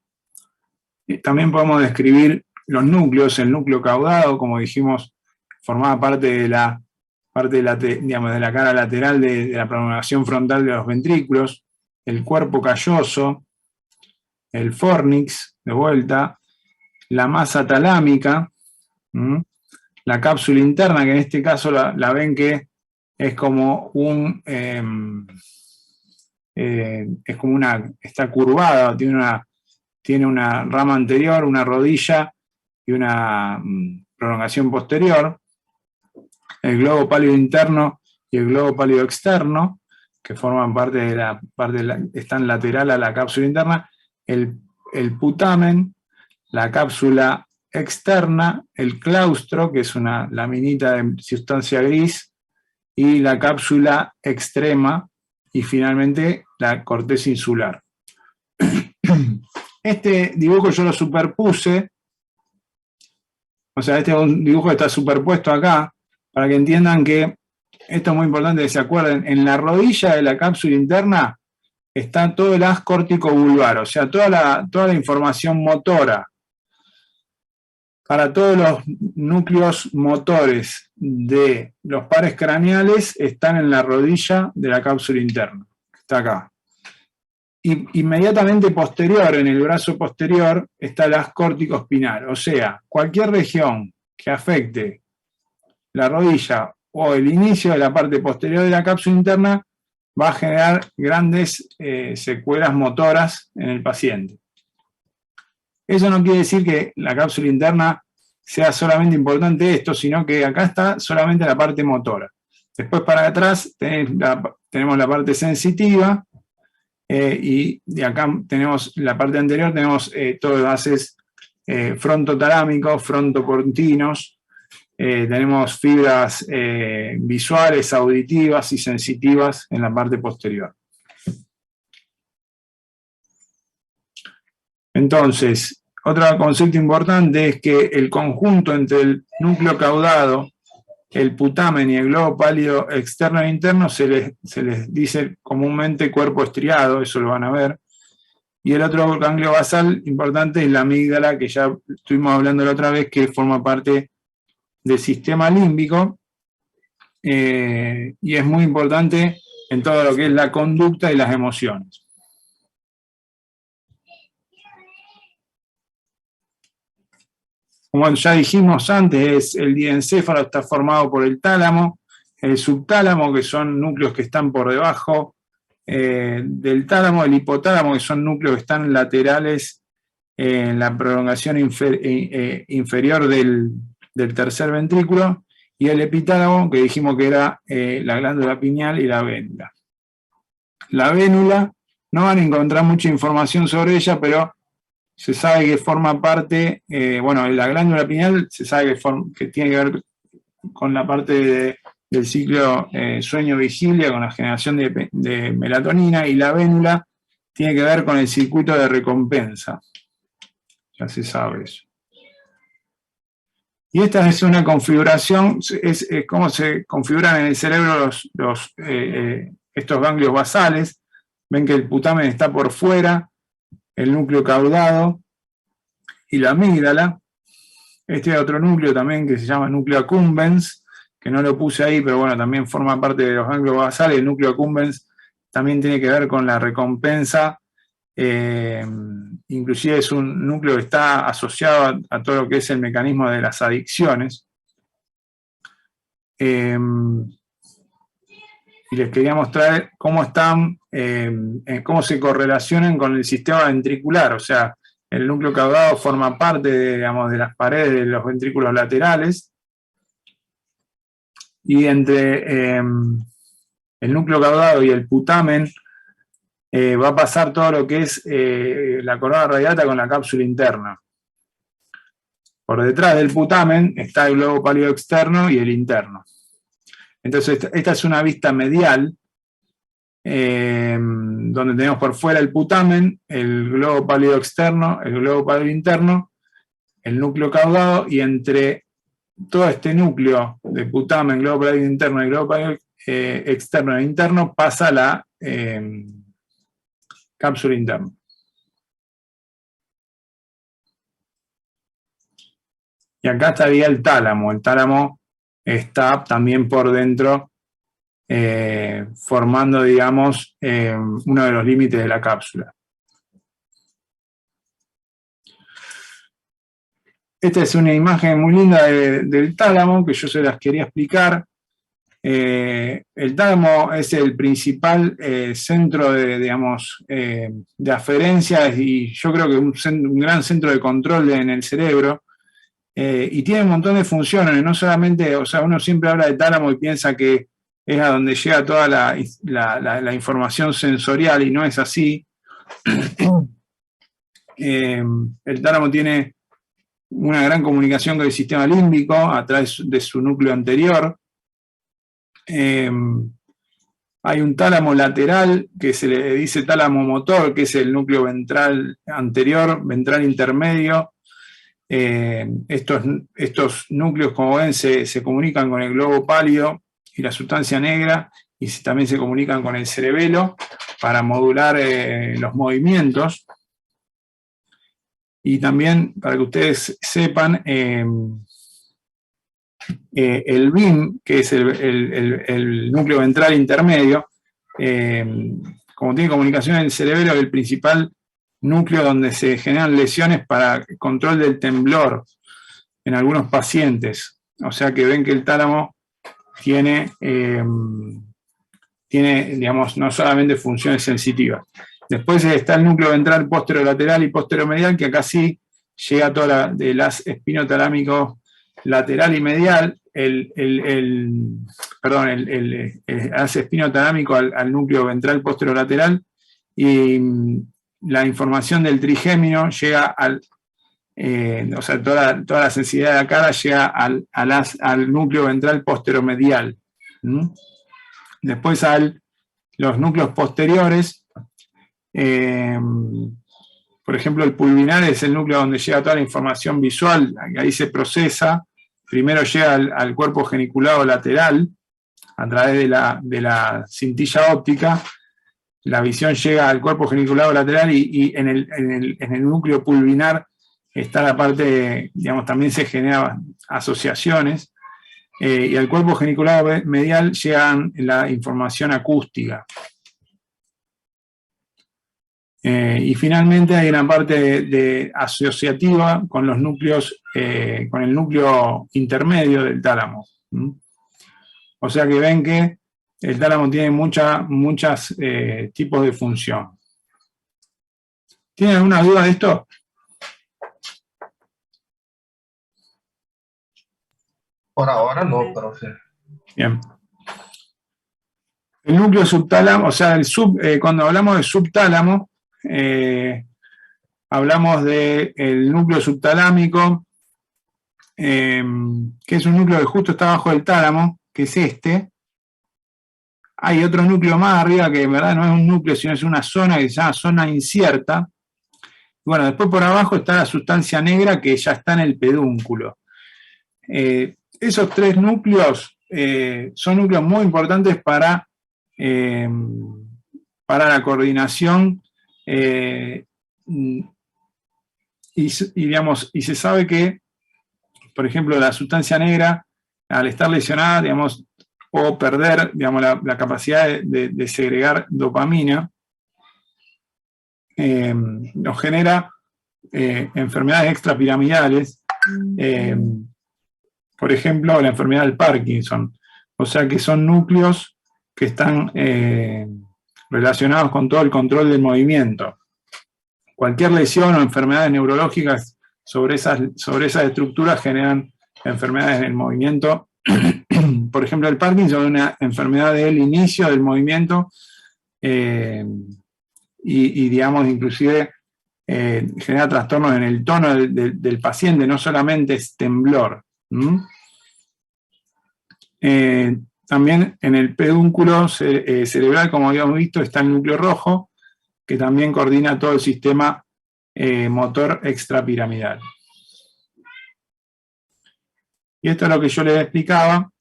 A: también podemos describir los núcleos. El núcleo caudado, como dijimos, formaba parte de la digamos, de la cara lateral de la prolongación frontal de los ventrículos. El cuerpo calloso, el fornix, de vuelta, la masa talámica, la cápsula interna, que en este caso la ven que es como está curvada, tiene una rama anterior, una rodilla y una prolongación posterior. El globo pálido interno y el globo pálido externo, que forman están lateral a la cápsula interna, el putamen, la cápsula externa, el claustro, que es una laminita de sustancia gris, y la cápsula extrema, y finalmente la corteza insular. Este dibujo yo lo superpuse, o sea, este es un dibujo que está superpuesto acá, para que entiendan que esto es muy importante que se acuerden. En la rodilla de la cápsula interna está todo el haz córtico vulvar, o sea, toda la información motora para todos los núcleos motores de los pares craneales están en la rodilla de la cápsula interna, que está acá. Y inmediatamente posterior, en el brazo posterior, está el haz córtico espinal, o sea, cualquier región que afecte la rodilla o el inicio de la parte posterior de la cápsula interna va a generar grandes secuelas motoras en el paciente. Eso no quiere decir que la cápsula interna sea solamente importante esto, sino que acá está solamente la parte motora. Después para atrás tenemos la parte sensitiva, y de acá tenemos la parte anterior, tenemos todos los haces frontotalámicos, frontopontinos, tenemos fibras visuales, auditivas y sensitivas en la parte posterior. Entonces, otro concepto importante es que el conjunto entre el núcleo caudado, el putamen y el globo pálido externo e interno se les dice comúnmente cuerpo estriado, eso lo van a ver. Y el otro ganglio basal importante es la amígdala, que ya estuvimos hablando la otra vez, que forma parte del sistema límbico, y es muy importante en todo lo que es la conducta y las emociones. Como ya dijimos antes, el diencéfalo está formado por el tálamo, el subtálamo, que son núcleos que están por debajo del tálamo, el hipotálamo, que son núcleos que están laterales en la prolongación inferior del tercer ventrículo, y el epitálamo, que dijimos que era la glándula pineal y la vénula. La vénula, no van a encontrar mucha información sobre ella, pero se sabe que forma parte, la glándula pineal se sabe que tiene que ver con la parte del ciclo sueño-vigilia, con la generación de melatonina, y la vénula tiene que ver con el circuito de recompensa. Ya se sabe eso. Y esta es una configuración, es cómo se configuran en el cerebro estos ganglios basales. Ven que el putamen está por fuera, el núcleo caudado y la amígdala. Este es otro núcleo también que se llama núcleo accumbens, que no lo puse ahí, pero bueno, también forma parte de los ganglios basales. El núcleo accumbens también tiene que ver con la recompensa, inclusive es un núcleo que está asociado a todo lo que es el mecanismo de las adicciones. Y les quería mostrar cómo se correlacionan con el sistema ventricular, o sea, el núcleo caudado forma parte de las paredes de los ventrículos laterales, y entre el núcleo caudado y el putamen va a pasar todo lo que es la corona radiata con la cápsula interna. Por detrás del putamen está el globo pálido externo y el interno. Entonces, esta es una vista medial, donde tenemos por fuera el putamen, el globo pálido externo, el globo pálido interno, el núcleo caudado, y entre todo este núcleo de putamen, globo pálido interno y globo pálido externo e interno pasa la cápsula interna. y acá estaría el tálamo. El tálamo está también por dentro, formando, digamos, uno de los límites de la cápsula. Esta es una imagen muy linda del tálamo, que yo se las quería explicar. El tálamo es el principal centro de aferencia, y yo creo que un gran centro de control en el cerebro, y tiene un montón de funciones, no solamente, o sea, uno siempre habla de tálamo y piensa que es a donde llega toda la información sensorial, y no es así. El tálamo tiene una gran comunicación con el sistema límbico a través de su núcleo anterior. Hay un tálamo lateral que se le dice tálamo motor, que es el núcleo ventral anterior, ventral intermedio. Estos núcleos, como ven, se comunican con el globo pálido y la sustancia negra, y también se comunican con el cerebelo para modular los movimientos. Y también, para que ustedes sepan, el BIM, que es el núcleo ventral intermedio, como tiene comunicación en el cerebelo, es el principal núcleo donde se generan lesiones para control del temblor en algunos pacientes. O sea que ven que el tálamo tiene, digamos, no solamente funciones sensitivas. Después está el núcleo ventral posterolateral y posteromedial, que acá sí llega toda el haz espinotalámico lateral y medial, el haz espinotalámico al núcleo ventral posterolateral, y la información del trigémino llega o sea, toda la sensibilidad de la cara llega al núcleo ventral posteromedial. Después los núcleos posteriores. Por ejemplo, el pulvinar es el núcleo donde llega toda la información visual, ahí se procesa. Primero llega al cuerpo geniculado lateral a través de la cintilla óptica. La visión llega al cuerpo geniculado lateral, y en el núcleo pulvinar está la parte, digamos, también se generan asociaciones, y al cuerpo geniculado medial llegan la información acústica. Y finalmente hay una parte asociativa con los núcleos, con el núcleo intermedio del tálamo. O sea que ven que el tálamo tiene muchos tipos de función. ¿Tienen alguna duda de esto?
C: Por ahora no, profe.
A: Bien. El núcleo subtálamo, o sea, cuando hablamos de subtálamo, hablamos del núcleo subtalámico, que es un núcleo que justo está abajo del tálamo, que es este. Hay otro núcleo más arriba que en verdad no es un núcleo, sino es una zona que se llama zona incierta. Bueno, después por abajo está la sustancia negra, que ya está en el pedúnculo. Esos tres núcleos son núcleos muy importantes para la coordinación, y se sabe que, por ejemplo, la sustancia negra, al estar lesionada, digamos, o perder, digamos, la capacidad de segregar dopamina, nos genera enfermedades extrapiramidales, por ejemplo, la enfermedad del Parkinson. O sea que son núcleos que están relacionados con todo el control del movimiento. Cualquier lesión o enfermedades neurológicas sobre esas estructuras generan enfermedades del movimiento. Por ejemplo, el Parkinson es una enfermedad del inicio del movimiento, y digamos, inclusive genera trastornos en el tono del paciente, no solamente es temblor. También en el pedúnculo cerebral, como habíamos visto, está el núcleo rojo, que también coordina todo el sistema motor extrapiramidal. Y esto es lo que yo les explicaba.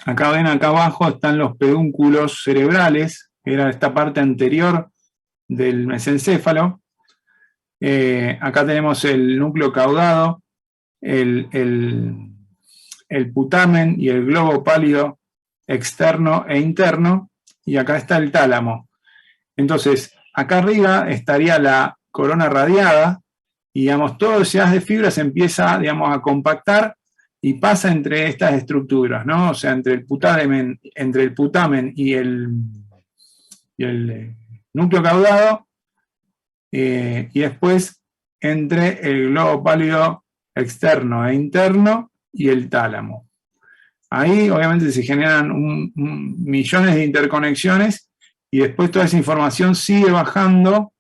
A: Acá ven, acá abajo están los pedúnculos cerebrales, que era esta parte anterior del mesencéfalo. Acá tenemos el núcleo caudado, el putamen y el globo pálido externo e interno, y acá está el tálamo. Entonces, acá arriba estaría la corona radiada, y digamos, todo ese haz de fibra se empieza, digamos, a compactar y pasa entre estas estructuras, ¿no? O sea, entre el putamen y el núcleo caudado, y después entre el globo pálido externo e interno y el tálamo. Ahí obviamente se generan millones de interconexiones, y después toda esa información sigue bajando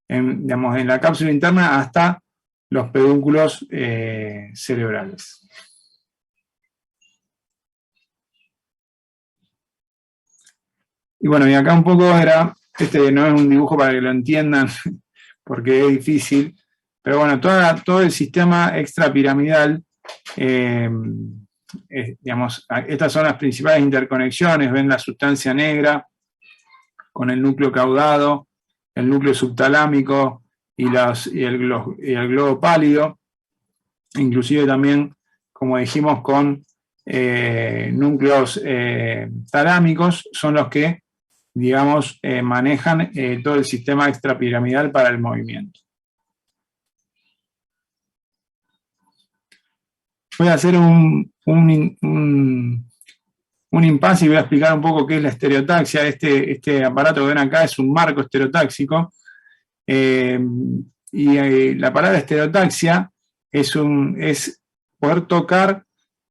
A: digamos, en la cápsula interna hasta los pedúnculos cerebrales. Y bueno, y acá un poco este no es un dibujo para que lo entiendan, porque es difícil, pero bueno, todo el sistema extrapiramidal, digamos, estas son las principales interconexiones. Ven la sustancia negra con el núcleo caudado, el núcleo subtalámico y el globo pálido, inclusive también, como dijimos, con núcleos talámicos, son los que, digamos, manejan todo el sistema extrapiramidal para el movimiento. Voy a hacer un impasse y voy a explicar un poco qué es la estereotaxia. Este aparato que ven acá es un marco estereotáxico, y la palabra estereotaxia es poder tocar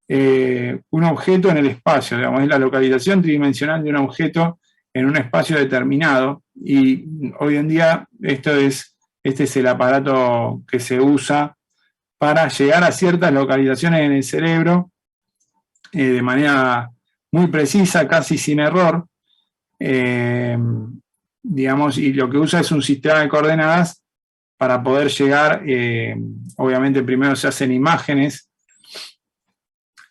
A: un objeto en el espacio, digamos, es la localización tridimensional de un objeto en un espacio determinado, y hoy en día este es el aparato que se usa para llegar a ciertas localizaciones en el cerebro de manera muy precisa, casi sin error, digamos, y lo que usa es un sistema de coordenadas para poder llegar. Obviamente primero se hacen imágenes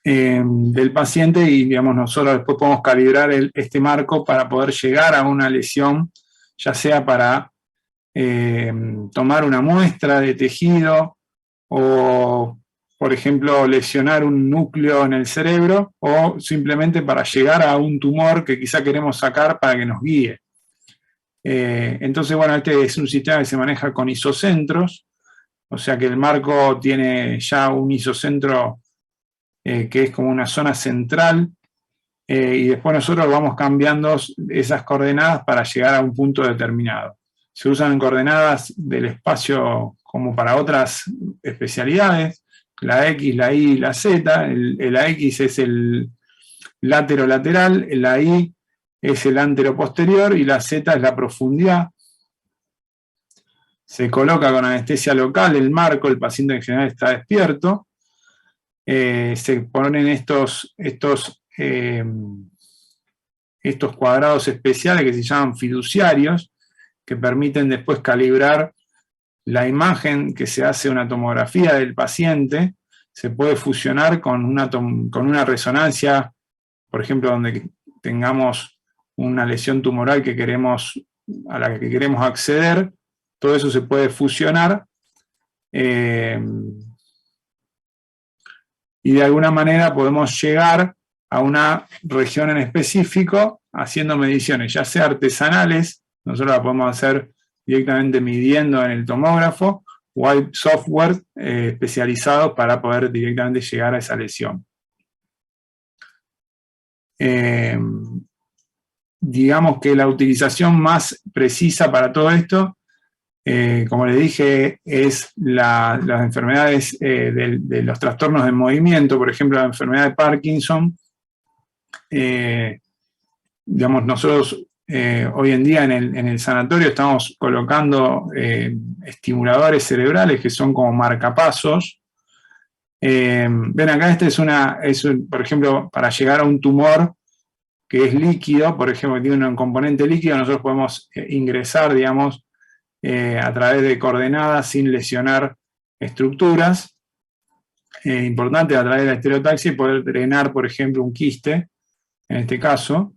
A: del paciente, y digamos, nosotros después podemos calibrar este marco para poder llegar a una lesión, ya sea para tomar una muestra de tejido, o por ejemplo lesionar un núcleo en el cerebro, o simplemente para llegar a un tumor que quizá queremos sacar para que nos guíe. Entonces, bueno, este es un sistema que se maneja con isocentros, o sea que el marco tiene ya un isocentro que es como una zona central, y después nosotros vamos cambiando esas coordenadas para llegar a un punto determinado. Se usan coordenadas del espacio como para otras especialidades, la X, la Y y la Z. La X es el látero-lateral, la Y es el antero-posterior y la Z es la profundidad. Se coloca con anestesia local el marco, el paciente en general está despierto. Se ponen estos cuadrados especiales que se llaman fiduciarios, que permiten después calibrar la imagen que se hace una tomografía del paciente. Se puede fusionar con una resonancia, por ejemplo, donde tengamos una lesión tumoral a la que queremos acceder. Todo eso se puede fusionar, y de alguna manera podemos llegar a una región en específico haciendo mediciones, ya sea artesanales, nosotros la podemos hacer directamente midiendo en el tomógrafo, o hay software especializado para poder directamente llegar a esa lesión. Digamos que la utilización más precisa para todo esto, como les dije, es las enfermedades de los trastornos del movimiento. Por ejemplo, la enfermedad de Parkinson. Digamos, nosotros hoy en día en el sanatorio estamos colocando estimuladores cerebrales que son como marcapasos. Ven acá, por ejemplo, para llegar a un tumor que es líquido, por ejemplo, que tiene un componente líquido, nosotros podemos ingresar, digamos, a través de coordenadas sin lesionar estructuras. Importante a través de la estereotaxia poder drenar, por ejemplo, un quiste, en este caso.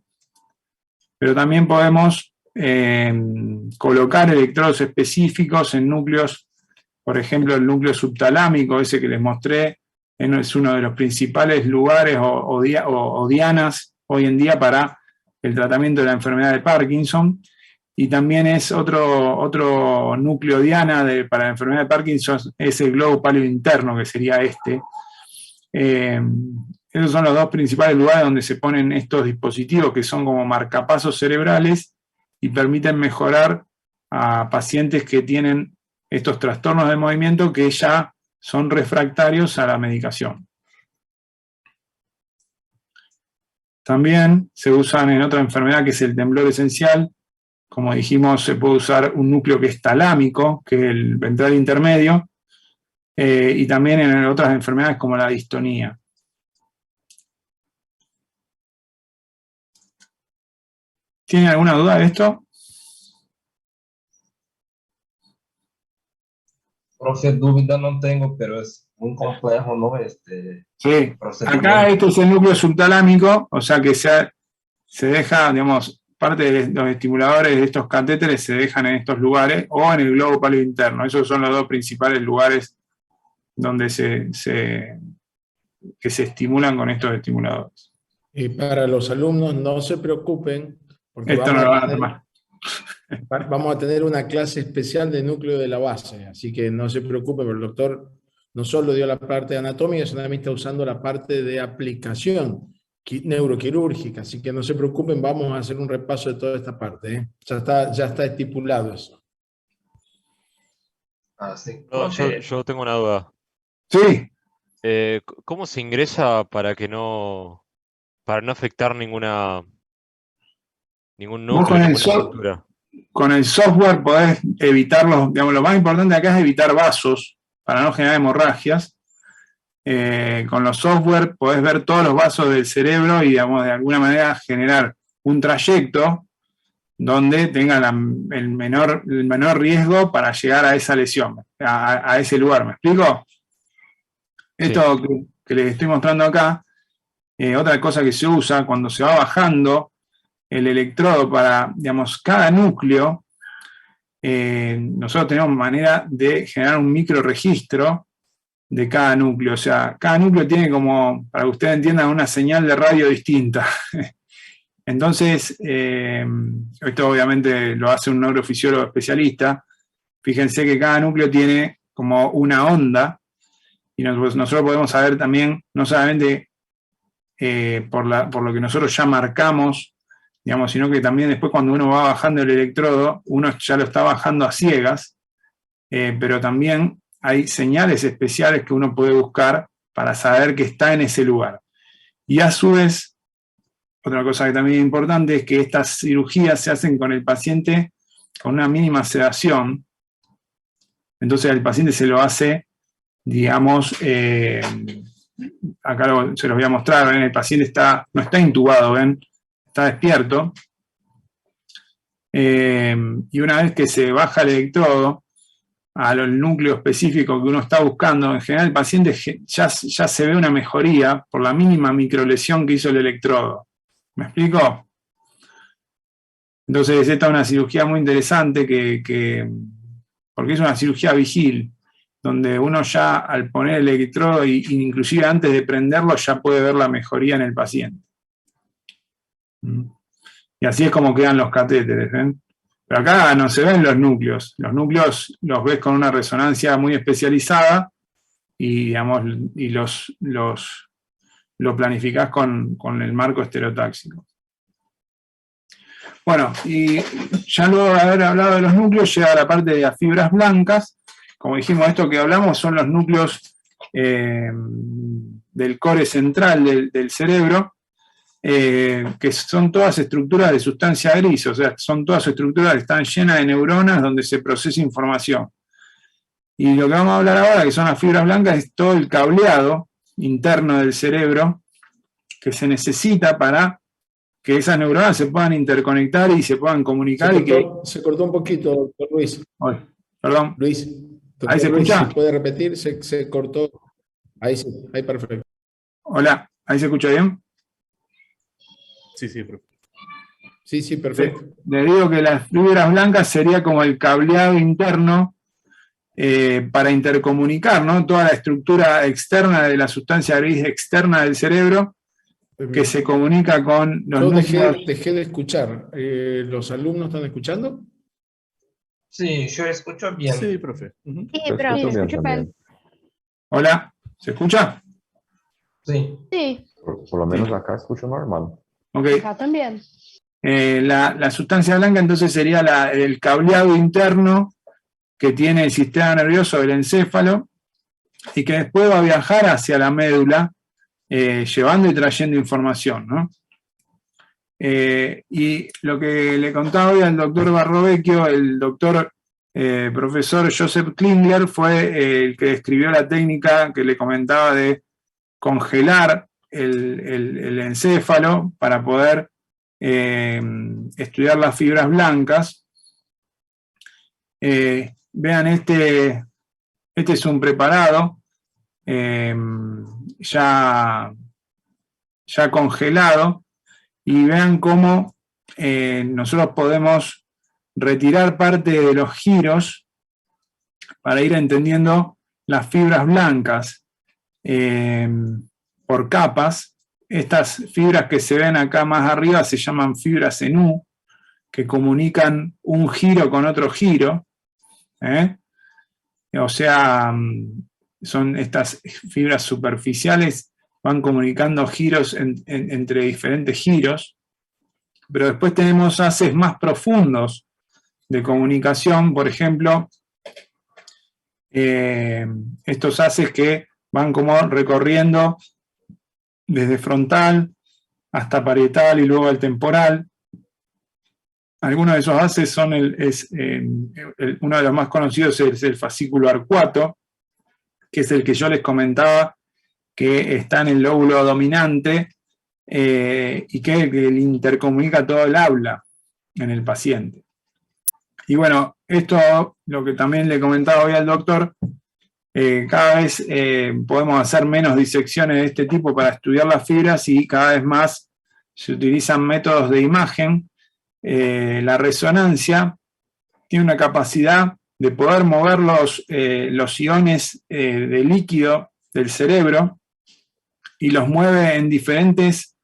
A: Pero también podemos colocar electrodos específicos en núcleos por ejemplo, el núcleo subtalámico, ese que les mostré, es uno de los principales lugares o dianas hoy en día para el tratamiento de la enfermedad de Parkinson. Y también es otro núcleo diana para la enfermedad de Parkinson, es el globo pálido interno, que sería este. Esos son los dos principales lugares donde se ponen estos dispositivos que son como marcapasos cerebrales y permiten mejorar a pacientes que tienen estos trastornos de movimiento que ya son refractarios a la medicación. También se usan en otra enfermedad que es el temblor esencial. Como dijimos, se puede usar un núcleo que es talámico, que es el ventral intermedio, y también en otras enfermedades como la distonía. ¿Tienen alguna duda de esto?
C: Profe, duda no tengo, pero es muy complejo, ¿no?
A: Sí,
C: Procedimiento.
A: acá este es el núcleo subtalámico, o sea que se deja, digamos, parte de los estimuladores de estos catéteres se dejan en estos lugares o en el globo pálido interno. Esos son los dos principales lugares donde se estimulan con estos estimuladores.
D: Y para los alumnos, no se preocupen, porque
A: Esto no lo van a tomar.
D: vamos a tener una clase especial de núcleo de la base, así que no se preocupen, porque el doctor no solo dio la parte anatómica, sino también está usando la parte de aplicación neuroquirúrgica, así que no se preocupen, vamos a hacer un repaso de toda esta parte, ¿eh? Ya está estipulado eso.
C: Ah, sí.
G: No, yo tengo una duda.
A: Sí,
G: ¿Cómo se ingresa para no afectar ningún núcleo,
A: con
G: ninguna estructura?
A: con el software podés evitarlos, digamos, lo más importante acá es evitar vasos para no generar hemorragias. Con los software podés ver todos los vasos del cerebro y, digamos, de alguna manera generar un trayecto donde tenga el menor riesgo para llegar a esa lesión, a ese lugar. ¿Me explico? Esto que les estoy mostrando acá, otra cosa que se usa cuando se va bajando el electrodo para, digamos, cada núcleo, nosotros tenemos manera de generar un microregistro de cada núcleo. O sea, cada núcleo tiene como, para que ustedes entiendan, una señal de radio distinta. Entonces, esto obviamente lo hace un neurofisiólogo especialista. Fíjense que cada núcleo tiene como una onda, y nosotros podemos saber también, no solamente por lo que nosotros ya marcamos, digamos, sino que también después cuando uno va bajando el electrodo, uno ya lo está bajando a ciegas, pero también hay señales especiales que uno puede buscar para saber que está en ese lugar. Y a su vez, otra cosa que también es importante es que estas cirugías se hacen con el paciente con una mínima sedación. Entonces el paciente se lo hace, digamos, acá se los voy a mostrar, ¿ven? El paciente no está intubado, ¿ven? Está despierto. Y una vez que se baja el electrodo al núcleo específico que uno está buscando, en general el paciente ya se ve una mejoría por la mínima microlesión que hizo el electrodo. ¿Me explico? Entonces esta es una cirugía muy interesante porque es una cirugía vigil, donde uno ya al poner el electrodo, inclusive antes de prenderlo, ya puede ver la mejoría en el paciente. Y así es como quedan los catéteres, ¿ven? Pero acá no se ven los núcleos. Los núcleos los ves con una resonancia muy especializada y, digamos, lo planificás con el marco estereotáxico. Bueno, y ya luego de haber hablado de los núcleos, llega la parte de las fibras blancas. Como dijimos, esto que hablamos son los núcleos del core central del cerebro, que son todas estructuras de sustancia gris, o sea, son todas estructuras que están llenas de neuronas donde se procesa información. Y lo que vamos a hablar ahora, que son las fibras blancas, es todo el cableado interno del cerebro que se necesita para que esas neuronas se puedan interconectar y se puedan comunicar.
D: Se cortó un poquito, doctor Luis.
A: Perdón.
D: Luis, doctor
A: ¿Ahí se
D: Luis,
A: escucha?
D: ¿se puede repetir? Se cortó. Ahí sí, ahí perfecto.
A: Hola, ¿ahí se escucha bien?
E: Sí, profe.
D: Sí, perfecto.
A: Le digo que las fibras blancas sería como el cableado interno para intercomunicar, ¿no? Toda la estructura externa de la sustancia gris externa del cerebro que se comunica con los
D: Yo
A: núcleos.
D: dejé de escuchar. ¿Los alumnos están escuchando?
C: Sí, yo escucho bien.
E: Sí, profe.
F: Sí,
H: Yo
F: pero
H: escucho bien
F: escucho
H: también.
F: bien.
A: Hola, ¿se escucha?
C: Sí.
F: Sí,
H: Por lo menos acá escucho normal.
A: Ok.
F: acá también.
A: La sustancia blanca entonces sería el cableado interno que tiene el sistema nervioso del encéfalo y que después va a viajar hacia la médula llevando y trayendo información, ¿no? Y lo que le contaba hoy al doctor Barrovecchio, el doctor profesor Joseph Klingler fue el que describió la técnica que le comentaba de congelar el encéfalo para poder estudiar las fibras blancas. Vean, este es un preparado ya congelado, y vean cómo nosotros podemos retirar parte de los giros para ir entendiendo las fibras blancas por capas. Estas fibras que se ven acá más arriba se llaman fibras en U, que comunican un giro con otro giro. O sea, son estas fibras superficiales, van comunicando giros entre diferentes giros, pero después tenemos haces más profundos de comunicación, por ejemplo, estos haces que van como recorriendo desde frontal hasta parietal y luego el temporal. Algunos de esos haces son uno de los más conocidos es el fascículo arcuato, que es el que yo les comentaba que está en el lóbulo dominante y que le intercomunica todo el habla en el paciente. Y bueno, esto, lo que también le comentaba hoy al doctor, cada vez podemos hacer menos disecciones de este tipo para estudiar las fibras y cada vez más se utilizan métodos de imagen. La resonancia tiene una capacidad de poder mover los iones de líquido del cerebro y los mueve en diferentes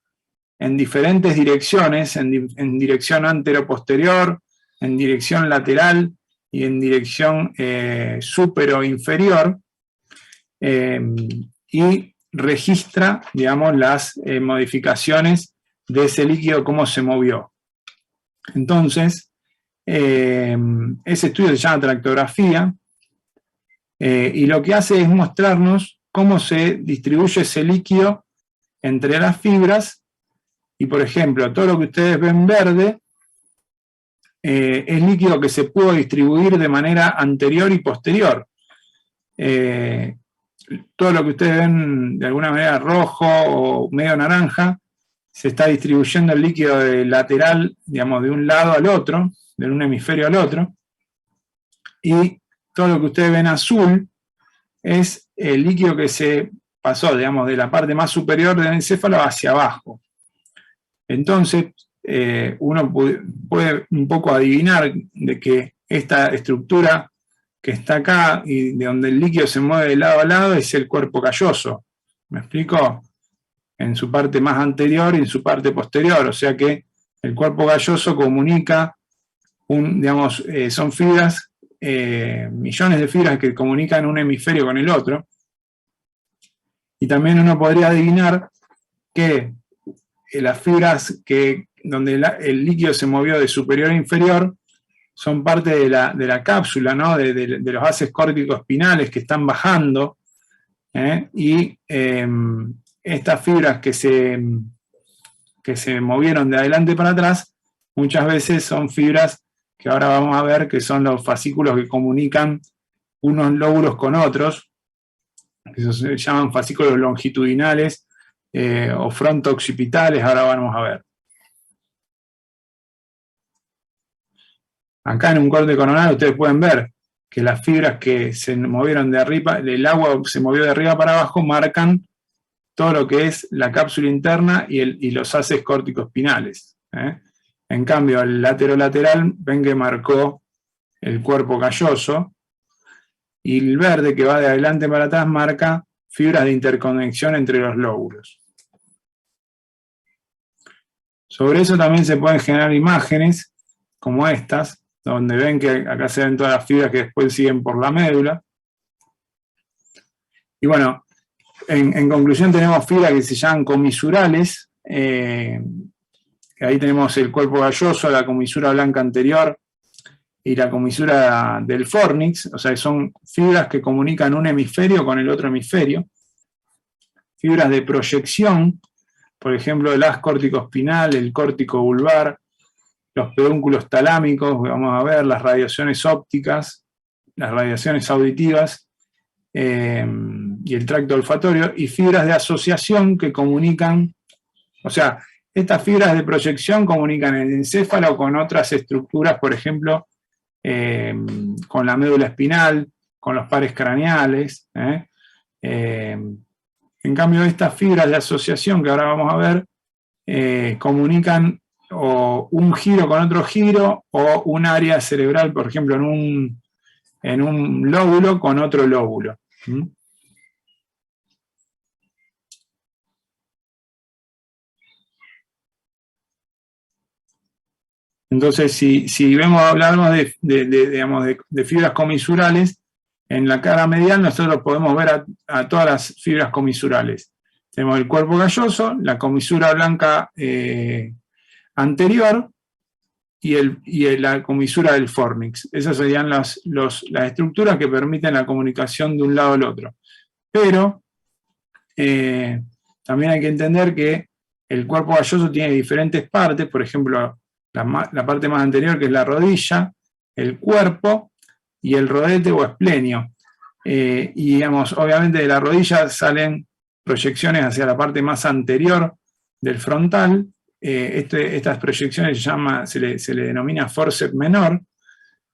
A: direcciones, en dirección antero-posterior, en dirección lateral y en dirección supero inferior, y registra, digamos, las modificaciones de ese líquido, cómo se movió. Entonces, ese estudio se llama tractografía, y lo que hace es mostrarnos cómo se distribuye ese líquido entre las fibras, y por ejemplo, todo lo que ustedes ven verde es líquido que se pudo distribuir de manera anterior y posterior. Todo lo que ustedes ven de alguna manera rojo o medio naranja, se está distribuyendo el líquido de lateral, digamos, de un lado al otro, de un hemisferio al otro, y todo lo que ustedes ven azul es el líquido que se pasó, digamos, de la parte más superior del encéfalo hacia abajo. Entonces, uno puede un poco adivinar de que esta estructura que está acá y de donde el líquido se mueve de lado a lado es el cuerpo calloso. ¿Me explico? En su parte más anterior y en su parte posterior. O sea que el cuerpo calloso comunica, digamos, son fibras, millones de fibras que comunican un hemisferio con el otro. Y también uno podría adivinar que las fibras donde el líquido se movió de superior a inferior son parte de la cápsula, ¿no? de los haces córtico-espinales que están bajando, y estas fibras que se movieron de adelante para atrás, muchas veces son fibras que ahora vamos a ver que son los fascículos que comunican unos lóbulos con otros, que se llaman fascículos longitudinales o fronto-occipitales, ahora vamos a ver. Acá en un corte coronal ustedes pueden ver que las fibras que se movieron de arriba, el agua se movió de arriba para abajo, marcan todo lo que es la cápsula interna y los haces córtico-espinales. En cambio, el lateral ven que marcó el cuerpo calloso, y el verde, que va de adelante para atrás, marca fibras de interconexión entre los lóbulos. Sobre eso también se pueden generar imágenes, como estas, donde ven que acá se ven todas las fibras que después siguen por la médula. Y bueno, en conclusión tenemos fibras que se llaman comisurales. Ahí tenemos el cuerpo galloso, la comisura blanca anterior y la comisura del fornix. O sea, son fibras que comunican un hemisferio con el otro hemisferio. Fibras de proyección, por ejemplo, el haz córtico-espinal, el córtico vulvar, los pedúnculos talámicos, vamos a ver, las radiaciones ópticas, las radiaciones auditivas, y el tracto olfatorio, y fibras de asociación que comunican, o sea, estas fibras de proyección comunican el encéfalo con otras estructuras, por ejemplo, con la médula espinal, con los pares craneales. En cambio, estas fibras de asociación que ahora vamos a ver, comunican o un giro con otro giro, o un área cerebral, por ejemplo, en un lóbulo con otro lóbulo. Entonces, si hablamos de fibras comisurales, en la cara medial nosotros podemos ver a todas las fibras comisurales. Tenemos el cuerpo galloso, la comisura blanca anterior y la comisura del fornix. Esas serían las estructuras que permiten la comunicación de un lado al otro. Pero también hay que entender que el cuerpo galloso tiene diferentes partes, por ejemplo, la parte más anterior, que es la rodilla, el cuerpo y el rodete o esplenio. Y digamos, obviamente de la rodilla salen proyecciones hacia la parte más anterior del frontal. Estas proyecciones se le denomina forceps menor.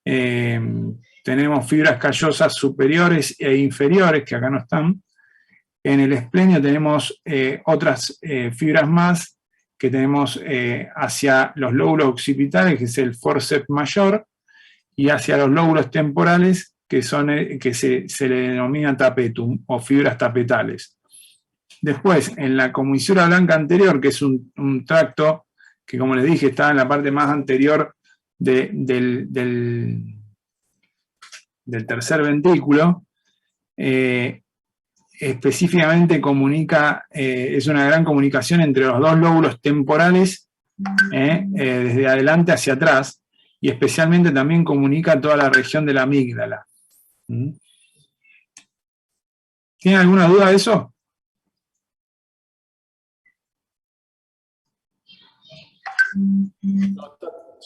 A: Tenemos fibras callosas superiores e inferiores, que acá no están. En el esplenio tenemos otras fibras más, que tenemos hacia los lóbulos occipitales, que es el forceps mayor, y hacia los lóbulos temporales, que se le denomina tapetum, o fibras tapetales. Después, en la comisura blanca anterior, que es un tracto que, como les dije, está en la parte más anterior del tercer ventrículo, específicamente comunica, es una gran comunicación entre los dos lóbulos temporales, desde adelante hacia atrás, y especialmente también comunica toda la región de la amígdala. ¿Tienen alguna duda de eso?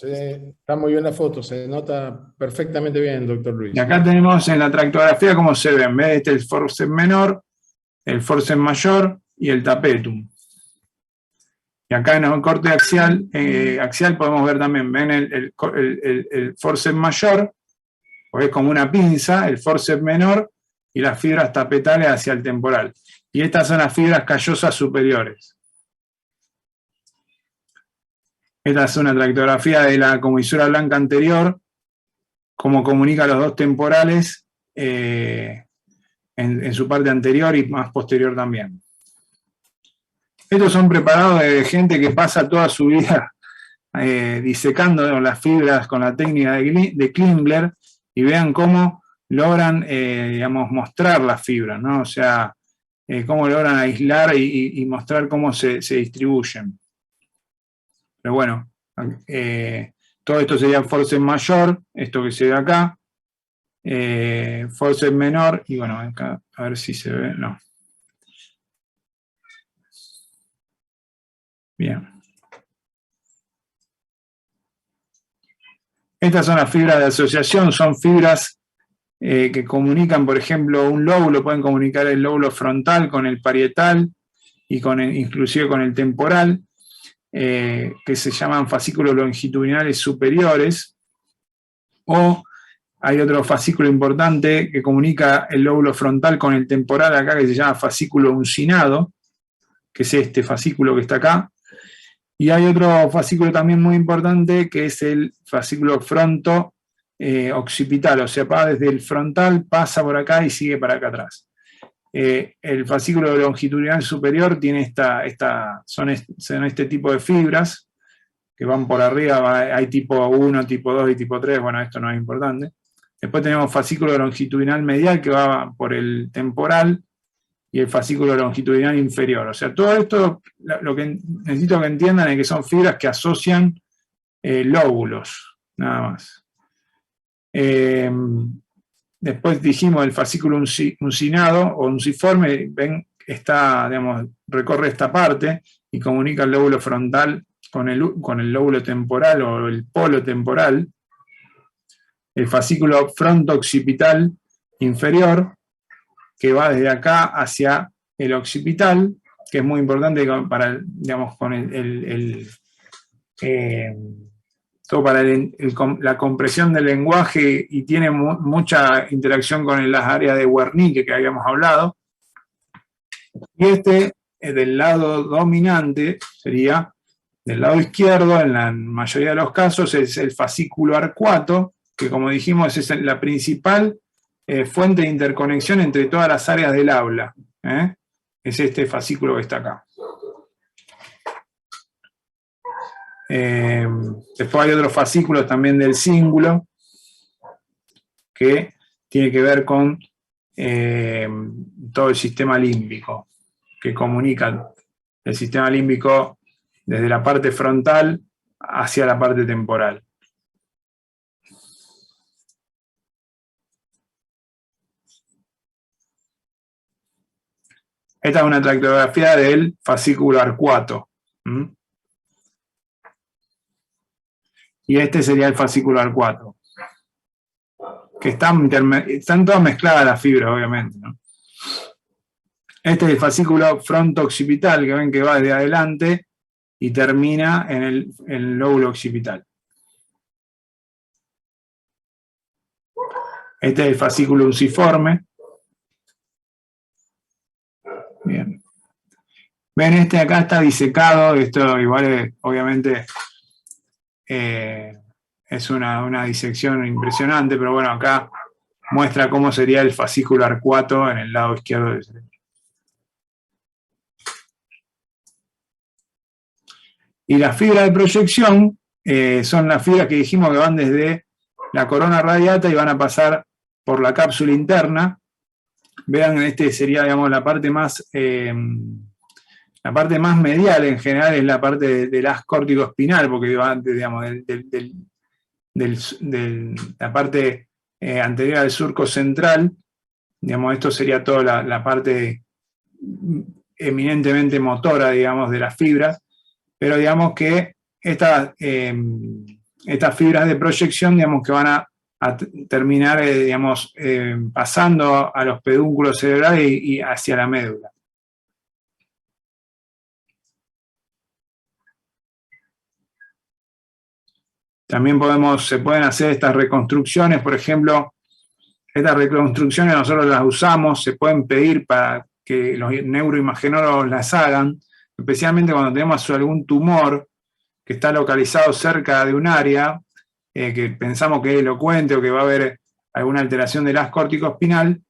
D: Está muy bien la foto, se nota perfectamente bien, doctor Luis.
A: Y acá tenemos en la tractografía cómo se ven. ¿Ves? Este es el forceps menor, el forceps mayor y el tapetum. Y acá en el corte axial podemos ver también, ven el forceps mayor, porque es como una pinza, el forceps menor y las fibras tapetales hacia el temporal. Y estas son las fibras callosas superiores. Esta es una tractografía de la comisura blanca anterior, cómo comunica los dos temporales en su parte anterior y más posterior también. Estos son preparados de gente que pasa toda su vida disecando las fibras con la técnica de Klimbler, y vean cómo logran, digamos, mostrar las fibras, ¿no? O sea, cómo logran aislar y mostrar cómo se distribuyen. Pero bueno, todo esto sería forceps mayor, esto que se ve acá, forceps menor, y bueno, acá, a ver si se ve, no. Bien. Estas son las fibras de asociación, son fibras que comunican, por ejemplo, un lóbulo, pueden comunicar el lóbulo frontal con el parietal y inclusive con el temporal, que se llaman fascículos longitudinales superiores, o hay otro fascículo importante que comunica el lóbulo frontal con el temporal acá, que se llama fascículo uncinado, que es este fascículo que está acá. Y hay otro fascículo también muy importante, que es el fascículo occipital, o sea, va desde el frontal, pasa por acá y sigue para acá atrás. El fascículo longitudinal superior tiene son este tipo de fibras que van por arriba, hay tipo 1, tipo 2 y tipo 3, bueno, esto no es importante. Después tenemos fascículo longitudinal medial que va por el temporal y el fascículo longitudinal inferior. O sea, todo esto, lo que necesito que entiendan es que son fibras que asocian lóbulos, nada más. Después dijimos el fascículo uncinado o unciforme, ven, digamos, recorre esta parte y comunica el lóbulo frontal con el lóbulo temporal o el polo temporal. El fascículo fronto-occipital inferior, que va desde acá hacia el occipital, que es muy importante para, digamos, con todo para la compresión del lenguaje y tiene mucha interacción con las áreas de Wernicke que habíamos hablado. Y del lado dominante sería, del lado izquierdo, en la mayoría de los casos, es el fascículo arcuato, que como dijimos es la principal fuente de interconexión entre todas las áreas del habla. Es este fascículo que está acá. Después hay otros fascículos también del cíngulo que tiene que ver con todo el sistema límbico, que comunica el sistema límbico desde la parte frontal hacia la parte temporal. Esta es una tractografía del fascículo arcuato. Y este sería el fascículo arcuato. Que están todas mezcladas las fibras, obviamente, ¿no? Este es el fascículo fronto-occipital, que ven que va desde adelante y termina en el lóbulo occipital. Este es el fascículo unciforme. Bien. Ven, este acá está disecado, esto igual obviamente es una disección impresionante, pero bueno, acá muestra cómo sería el fascículo arcuato en el lado izquierdo del cerebro. Y las fibras de proyección son las fibras que dijimos que van desde la corona radiata y van a pasar por la cápsula interna. Vean, este sería, digamos, la parte más medial en general es la parte del haz córtico espinal, porque va, digamos, de la parte anterior al surco central, digamos, esto sería toda la parte eminentemente motora, digamos, de las fibras, pero digamos que estas fibras de proyección, digamos, que van a terminar, digamos, pasando a los pedúnculos cerebrales y hacia la médula. También se pueden hacer estas reconstrucciones, por ejemplo, estas reconstrucciones nosotros las usamos, se pueden pedir para que los neuroimagenólogos las hagan, especialmente cuando tenemos algún tumor que está localizado cerca de un área, que pensamos que es elocuente o que va a haber alguna alteración del haz córtico-espinal,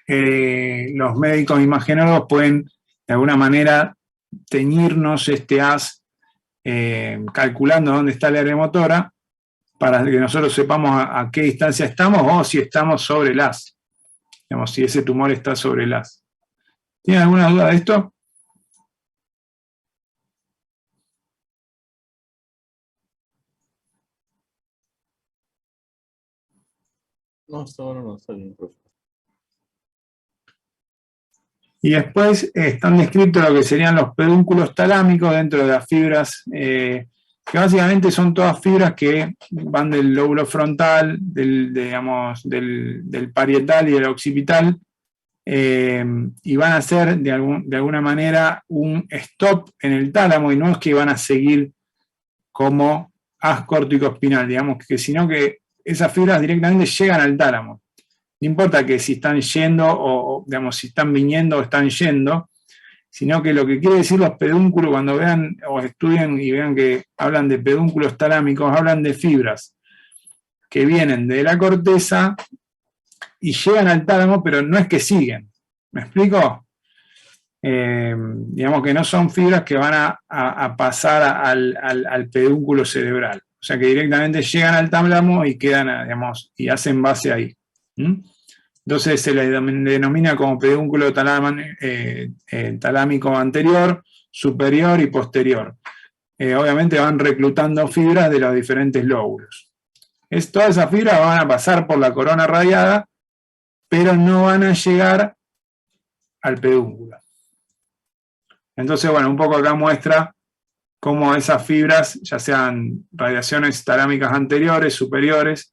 A: los médicos imagenólogos pueden de alguna manera teñirnos este haz calculando dónde está el área motora para que nosotros sepamos a qué distancia estamos o si estamos sobre el haz, digamos, si ese tumor está sobre el haz. ¿Tienen alguna duda de esto?
E: No, hasta ahora no, está bien, profe.
A: Y después están descritos lo que serían los pedúnculos talámicos dentro de las fibras, que básicamente son todas fibras que van del lóbulo frontal, del parietal y del occipital, y van a hacer de alguna manera un stop en el tálamo, y no es que van a seguir como haz córtico-espinal, digamos, sino que esas fibras directamente llegan al tálamo. No importa que si están yendo o digamos, si están viniendo o están yendo, sino que lo que quiere decir los pedúnculos, cuando vean o estudien y vean que hablan de pedúnculos talámicos, hablan de fibras que vienen de la corteza y llegan al tálamo, pero no es que siguen. ¿Me explico? Digamos que no son fibras que van a pasar al pedúnculo cerebral. O sea que directamente llegan al tálamo y quedan, digamos, y hacen base ahí. Entonces se le denomina como pedúnculo talámico anterior, superior y posterior. Obviamente van reclutando fibras de los diferentes lóbulos. Todas esas fibras van a pasar por la corona radiada, pero no van a llegar al pedúnculo. Entonces, bueno, un poco acá muestra cómo esas fibras, ya sean radiaciones talámicas anteriores, superiores,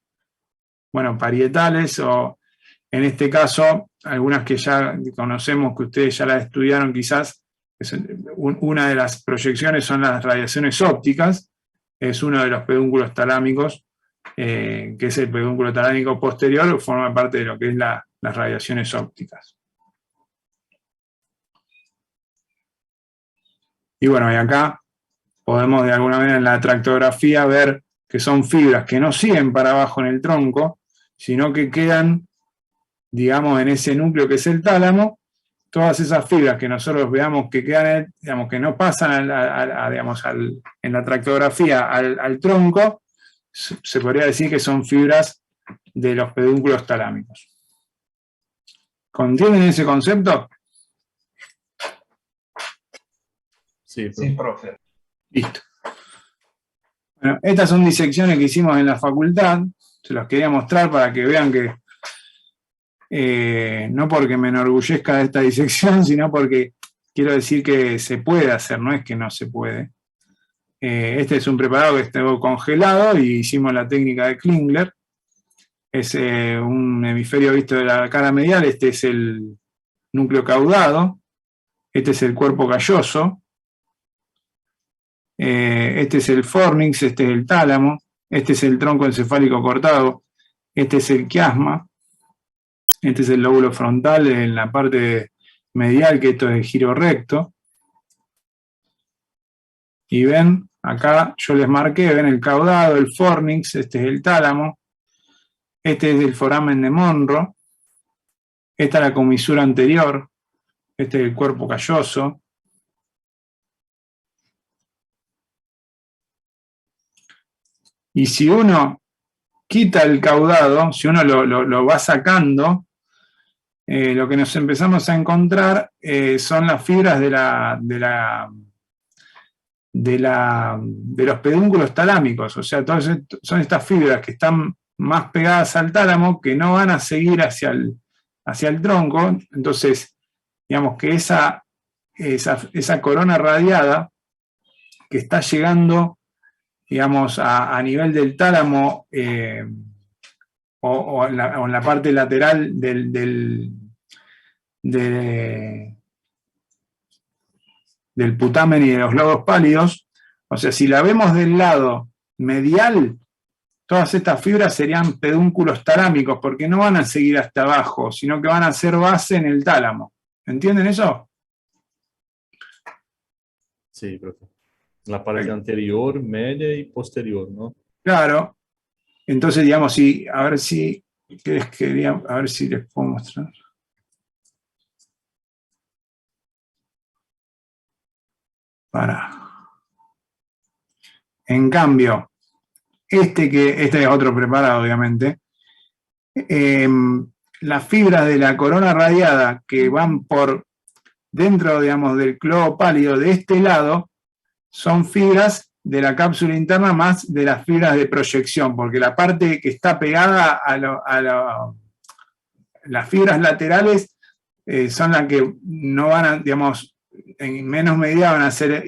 A: bueno, parietales, o en este caso, algunas que ya conocemos, que ustedes ya las estudiaron quizás, una de las proyecciones son las radiaciones ópticas, es uno de los pedúnculos talámicos, que es el pedúnculo talámico posterior, forma parte de lo que es las radiaciones ópticas. Y bueno, y acá podemos de alguna manera en la tractografía ver que son fibras que no siguen para abajo en el tronco, sino que quedan, digamos, en ese núcleo que es el tálamo. Todas esas fibras que nosotros veamos que quedan, digamos, que no pasan en la tractografía al tronco, se podría decir que son fibras de los pedúnculos talámicos. ¿Entienden ese concepto?
E: Sí,
C: profe.
A: Listo. Bueno, estas son disecciones que hicimos en la facultad, se los quería mostrar para que vean que no porque me enorgullezca de esta disección, sino porque quiero decir que se puede hacer, no es que no se puede. Este es un preparado que está congelado y hicimos la técnica de Klingler. Es un hemisferio visto de la cara medial, este es el núcleo caudado, este es el cuerpo calloso, este es el fornix, este es el tálamo, este es el tronco encefálico cortado, este es el quiasma, este es el lóbulo frontal en la parte medial, que esto es el giro recto. Y ven, acá yo les marqué, ven el caudado, el fornix, este es el tálamo, este es el foramen de Monroe, esta es la comisura anterior, este es el cuerpo calloso. Y si uno quita el caudado, si uno lo va sacando, lo que nos empezamos a encontrar son las fibras de los pedúnculos talámicos. O sea, todas son estas fibras que están más pegadas al tálamo, que no van a seguir hacia el tronco. Entonces, digamos que esa corona radiada que está llegando, digamos, a nivel del tálamo, o en la parte lateral del putamen y de los lobos pálidos, o sea, si la vemos del lado medial, todas estas fibras serían pedúnculos talámicos, porque no van a seguir hasta abajo, sino que van a hacer base en el tálamo. ¿Entienden eso?
E: Sí, profe. La parte anterior, media y posterior, ¿no?
A: Claro. Entonces, digamos, a ver si les puedo mostrar. En cambio, este es otro preparado, obviamente. Las fibras de la corona radiada que van por dentro, digamos, del globo pálido de este lado, son fibras de la cápsula interna más de las fibras de proyección, porque la parte que está pegada las fibras laterales son las que no van a, digamos, en menos medida van a ser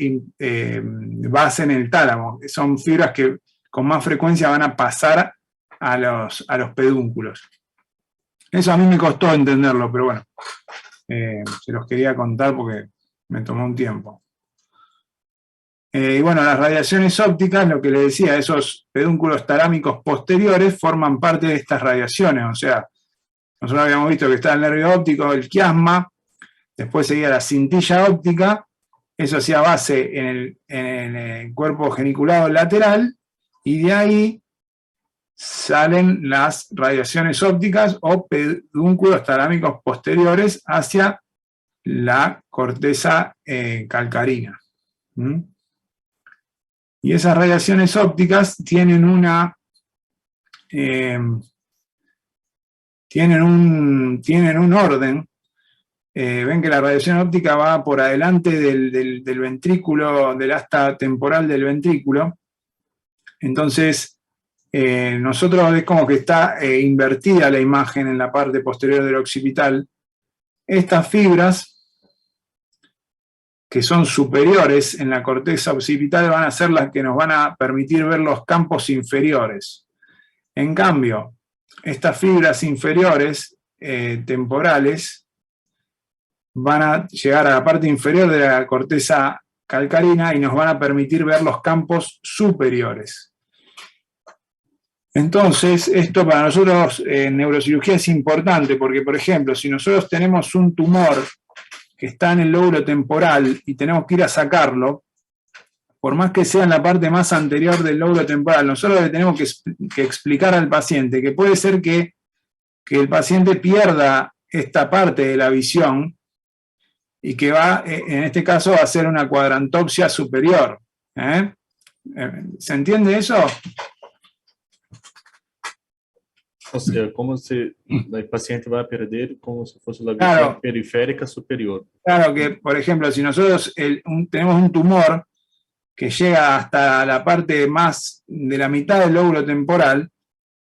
A: base en el tálamo. Son fibras que con más frecuencia van a pasar a los pedúnculos. Eso a mí me costó entenderlo, pero bueno, se los quería contar porque me tomó un tiempo. Y bueno, las radiaciones ópticas, lo que les decía, esos pedúnculos talámicos posteriores forman parte de estas radiaciones. O sea, nosotros habíamos visto que está el nervio óptico, el quiasma, después seguía la cintilla óptica, eso hacía base en el cuerpo geniculado lateral, y de ahí salen las radiaciones ópticas o pedúnculos talámicos posteriores hacia la corteza calcarina. Y esas radiaciones ópticas tienen tienen un orden. Ven que la radiación óptica va por adelante del ventrículo, del asta temporal del ventrículo. Entonces, nosotros es como que está invertida la imagen en la parte posterior del occipital. Estas fibras, que son superiores en la corteza occipital, van a ser las que nos van a permitir ver los campos inferiores. En cambio, estas fibras inferiores, temporales, van a llegar a la parte inferior de la corteza calcarina y nos van a permitir ver los campos superiores. Entonces, esto para nosotros en neurocirugía es importante porque, por ejemplo, si nosotros tenemos un tumor que está en el lóbulo temporal y tenemos que ir a sacarlo, por más que sea en la parte más anterior del lóbulo temporal, nosotros le tenemos que explicar al paciente que puede ser que el paciente pierda esta parte de la visión y que va, en este caso, va a ser una cuadrantopsia superior. ¿Se entiende eso?
E: O sea, como si el paciente va a perder como si fuese la visión periférica superior.
A: Claro que, por ejemplo, si nosotros tenemos un tumor que llega hasta la parte más de la mitad del lóbulo temporal,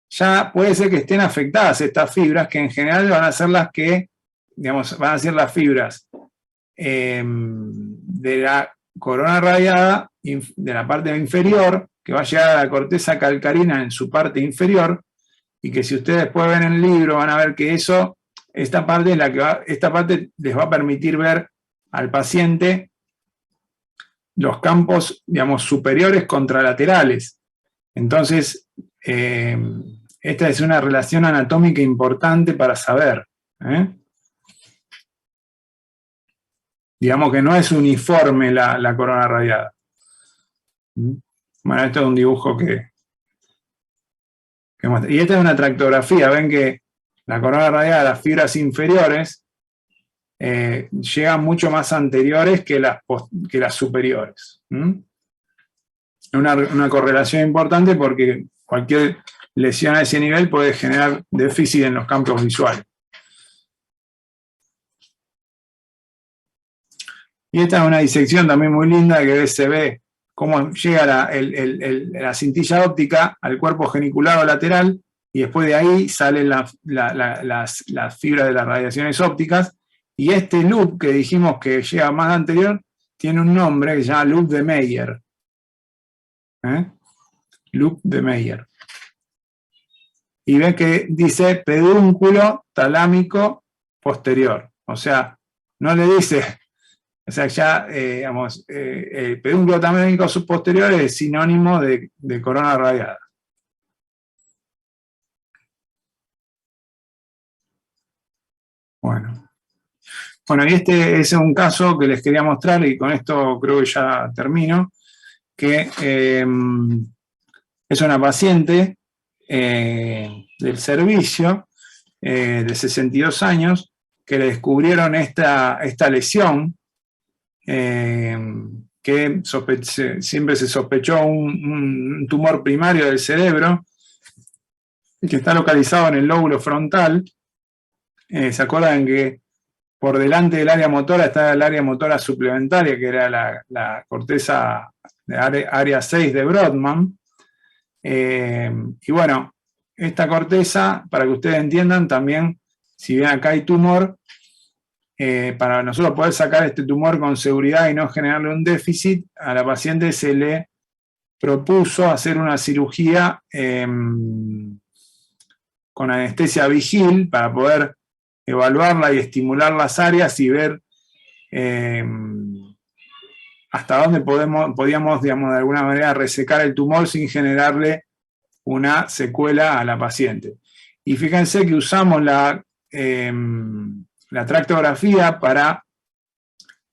A: ya puede ser que estén afectadas estas fibras, que en general van a ser las que, digamos, van a ser las fibras de la corona radiada, de la parte inferior, que va a llegar a la corteza calcarina en su parte inferior, y que si ustedes después ven el libro van a ver que esta parte les va a permitir ver al paciente los campos, digamos, superiores contralaterales. Entonces, esta es una relación anatómica importante para saber. Digamos que no es uniforme la corona radiada. Bueno, esto es un dibujo que muestra. Y esta es una tractografía. Ven que la corona radiada, las fibras inferiores, llegan mucho más anteriores que las superiores. Una correlación importante porque cualquier lesión a ese nivel puede generar déficit en los campos visuales. Y esta es una disección también muy linda que se ve cómo llega la cintilla óptica al cuerpo genicular o lateral y después de ahí salen las fibras de las radiaciones ópticas. Y este loop que dijimos que llega más anterior tiene un nombre que se llama loop de Meyer. Loop de Meyer. Y ven que dice pedúnculo talámico posterior. O sea, no le dice... O sea, ya, digamos, el pedúnculo talámico posterior es sinónimo de corona radiada. Bueno, y este es un caso que les quería mostrar y con esto creo que ya termino, que es una paciente del servicio de 62 años que le descubrieron esta lesión que siempre se sospechó un tumor primario del cerebro que está localizado en el lóbulo frontal. ¿Se acuerdan que por delante del área motora está el área motora suplementaria, que era la corteza de área 6 de Brodmann? Y bueno, esta corteza, para que ustedes entiendan, también, si bien acá hay tumor, para nosotros poder sacar este tumor con seguridad y no generarle un déficit, a la paciente se le propuso hacer una cirugía con anestesia vigil para poder evaluarla y estimular las áreas y ver hasta dónde podíamos, digamos, de alguna manera resecar el tumor sin generarle una secuela a la paciente. Y fíjense que usamos la tractografía para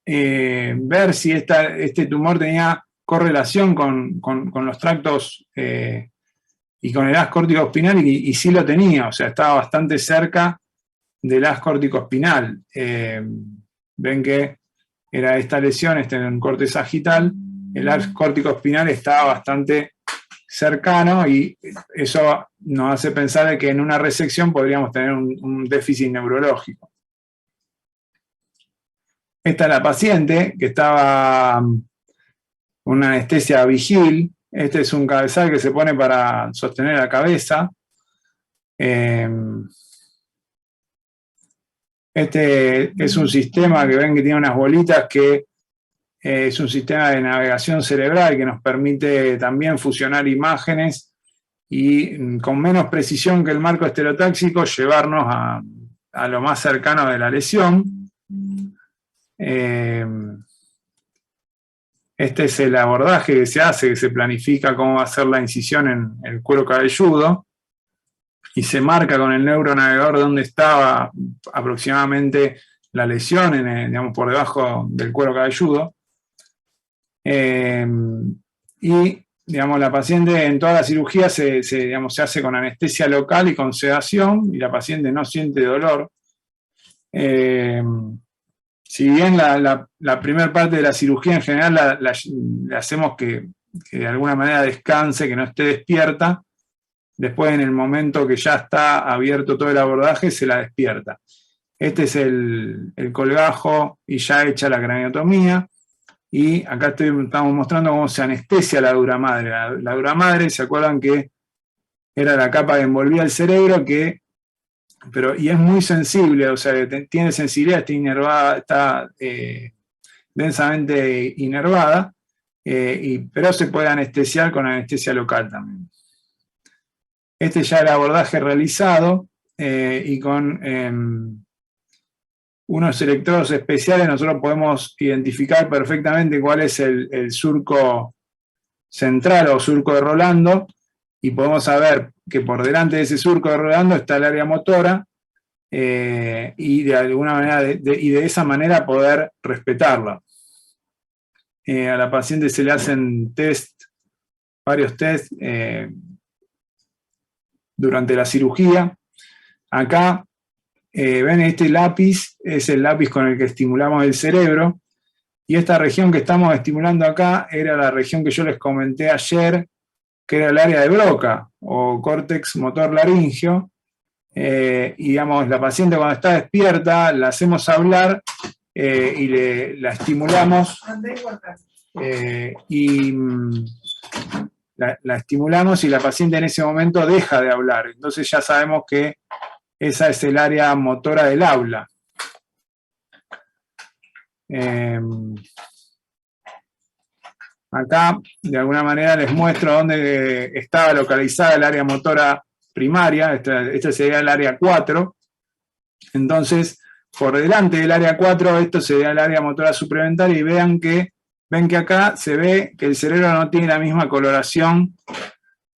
A: ver si este tumor tenía correlación con los tractos y con el haz córtico-espinal, y sí lo tenía, o sea, estaba bastante cerca del haz córtico-espinal. Ven que era esta lesión, en un corte sagital, el haz córtico-espinal estaba bastante cercano y eso nos hace pensar de que en una resección podríamos tener un déficit neurológico. Esta es la paciente que estaba con una anestesia vigil. Este es un cabezal que se pone para sostener la cabeza. Este es un sistema que ven que tiene unas bolitas que es un sistema de navegación cerebral que nos permite también fusionar imágenes y con menos precisión que el marco estereotáxico llevarnos a lo más cercano de la lesión. Este es el abordaje que se hace, que se planifica cómo va a ser la incisión en el cuero cabelludo y se marca con el neuronavegador dónde estaba aproximadamente la lesión, digamos, por debajo del cuero cabelludo. Y digamos, la paciente en toda la cirugía se hace con anestesia local y con sedación, y la paciente no siente dolor. Si bien la primera parte de la cirugía en general la hacemos que de alguna manera descanse, que no esté despierta, después en el momento que ya está abierto todo el abordaje se la despierta. Este es el colgajo y ya hecha la craniotomía. Y acá estamos mostrando cómo se anestesia la dura madre. La dura madre, ¿se acuerdan que era la capa que envolvía el cerebro? Y es muy sensible, o sea, tiene sensibilidad, está inervada, está densamente inervada, pero se puede anestesiar con anestesia local también. Este ya es el abordaje realizado y con unos electrodos especiales nosotros podemos identificar perfectamente cuál es el surco central o surco de Rolando, y podemos saber que por delante de ese surco de Rolando está el área motora, y de alguna manera de esa manera poder respetarla. A la paciente se le hacen varios test durante la cirugía. Acá ven, este lápiz es el lápiz con el que estimulamos el cerebro, y esta región que estamos estimulando acá era la región que yo les comenté ayer, que era el área de Broca, o córtex motor laríngeo, y digamos, la paciente cuando está despierta, la hacemos hablar y la estimulamos, la estimulamos y la paciente en ese momento deja de hablar, entonces ya sabemos que esa es el área motora del habla. Acá, de alguna manera, les muestro dónde estaba localizada el área motora primaria. Este sería el área 4. Entonces, por delante del área 4, esto sería el área motora suprarrenal, y ven que acá se ve que el cerebro no tiene la misma coloración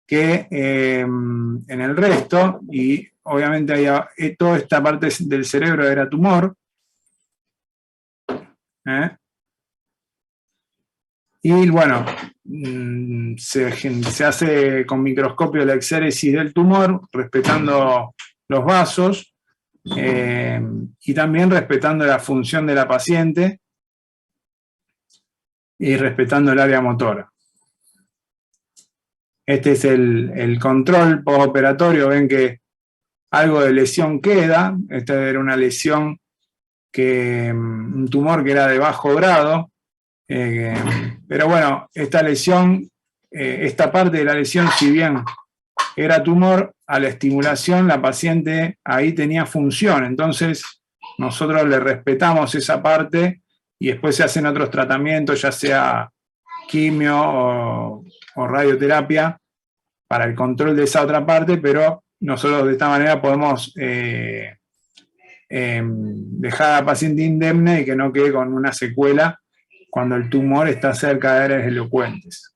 A: que en el resto, y obviamente toda esta parte del cerebro era tumor. Y bueno, se hace con microscopio la exéresis del tumor, respetando los vasos, y también respetando la función de la paciente y respetando el área motora. Este es el control postoperatorio. Ven que algo de lesión queda. Esta era una lesión, un tumor que era de bajo grado. Pero bueno, esta lesión, esta parte de la lesión, si bien era tumor, a la estimulación la paciente ahí tenía función. Entonces nosotros le respetamos esa parte y después se hacen otros tratamientos, ya sea quimio o radioterapia, para el control de esa otra parte, pero nosotros de esta manera podemos dejar a la paciente indemne y que no quede con una secuela cuando el tumor está cerca de áreas elocuentes.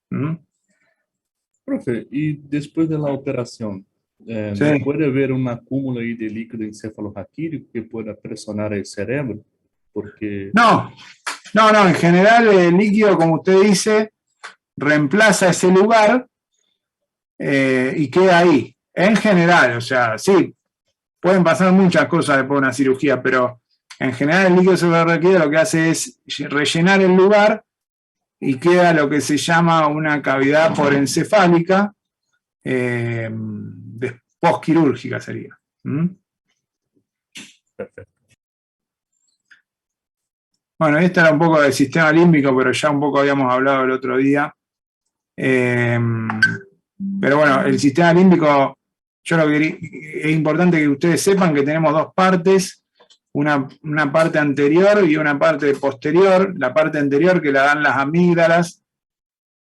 E: Profe, y después de la operación,
A: Sí.
E: ¿no puede haber un acúmulo ahí de líquido encefaloraquídeo que pueda presionar el cerebro? Porque...
A: No, en general el líquido, como usted dice, reemplaza ese lugar, y queda ahí. En general, o sea, sí, pueden pasar muchas cosas después de una cirugía, pero en general el líquido subarraquídeo lo que hace es rellenar el lugar y queda lo que se llama una cavidad porencefálica postquirúrgica sería.
E: Perfecto.
A: Bueno, este era un poco del sistema límbico, pero ya un poco habíamos hablado el otro día. Pero bueno, el sistema límbico, yo lo que es importante que ustedes sepan que tenemos dos partes, una parte anterior y una parte posterior. La parte anterior que la dan las amígdalas,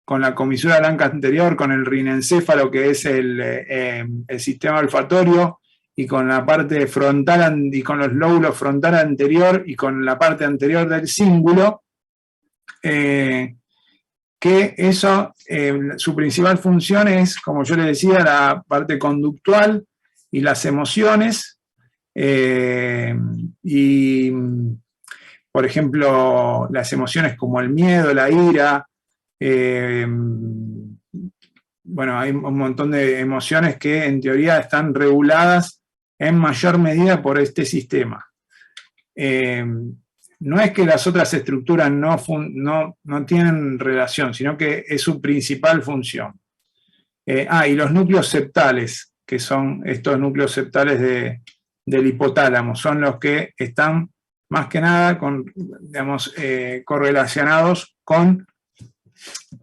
A: con la comisura blanca anterior, con el rinencéfalo, que es el sistema olfatorio, y con la parte frontal y con los lóbulos frontal anterior y con la parte anterior del cíngulo, que eso, su principal función es, como yo les decía, la parte conductual y las emociones, y por ejemplo, las emociones como el miedo, la ira, bueno, hay un montón de emociones que en teoría están reguladas en mayor medida por este sistema. No es que las otras estructuras no tienen relación, sino que es su principal función. Y los núcleos septales, que son estos núcleos septales del hipotálamo, son los que están más que nada correlacionados con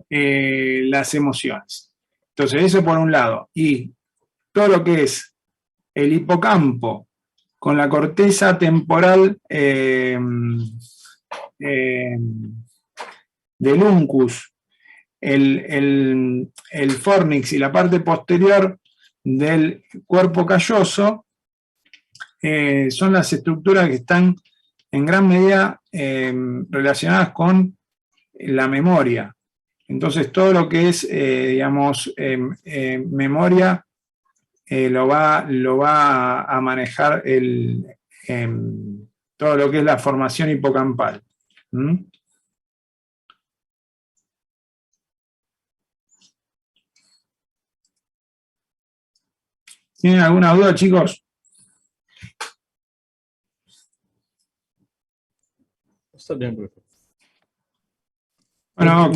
A: las emociones. Entonces, eso por un lado. Y todo lo que es el hipocampo con la corteza temporal del uncus, el fornix y la parte posterior del cuerpo calloso, son las estructuras que están en gran medida relacionadas con la memoria. Entonces, todo lo que es, digamos, memoria, lo va a manejar todo lo que es la formación hipocampal. ¿Tienen alguna duda, chicos?
E: Está bien, profesor.
A: Bueno,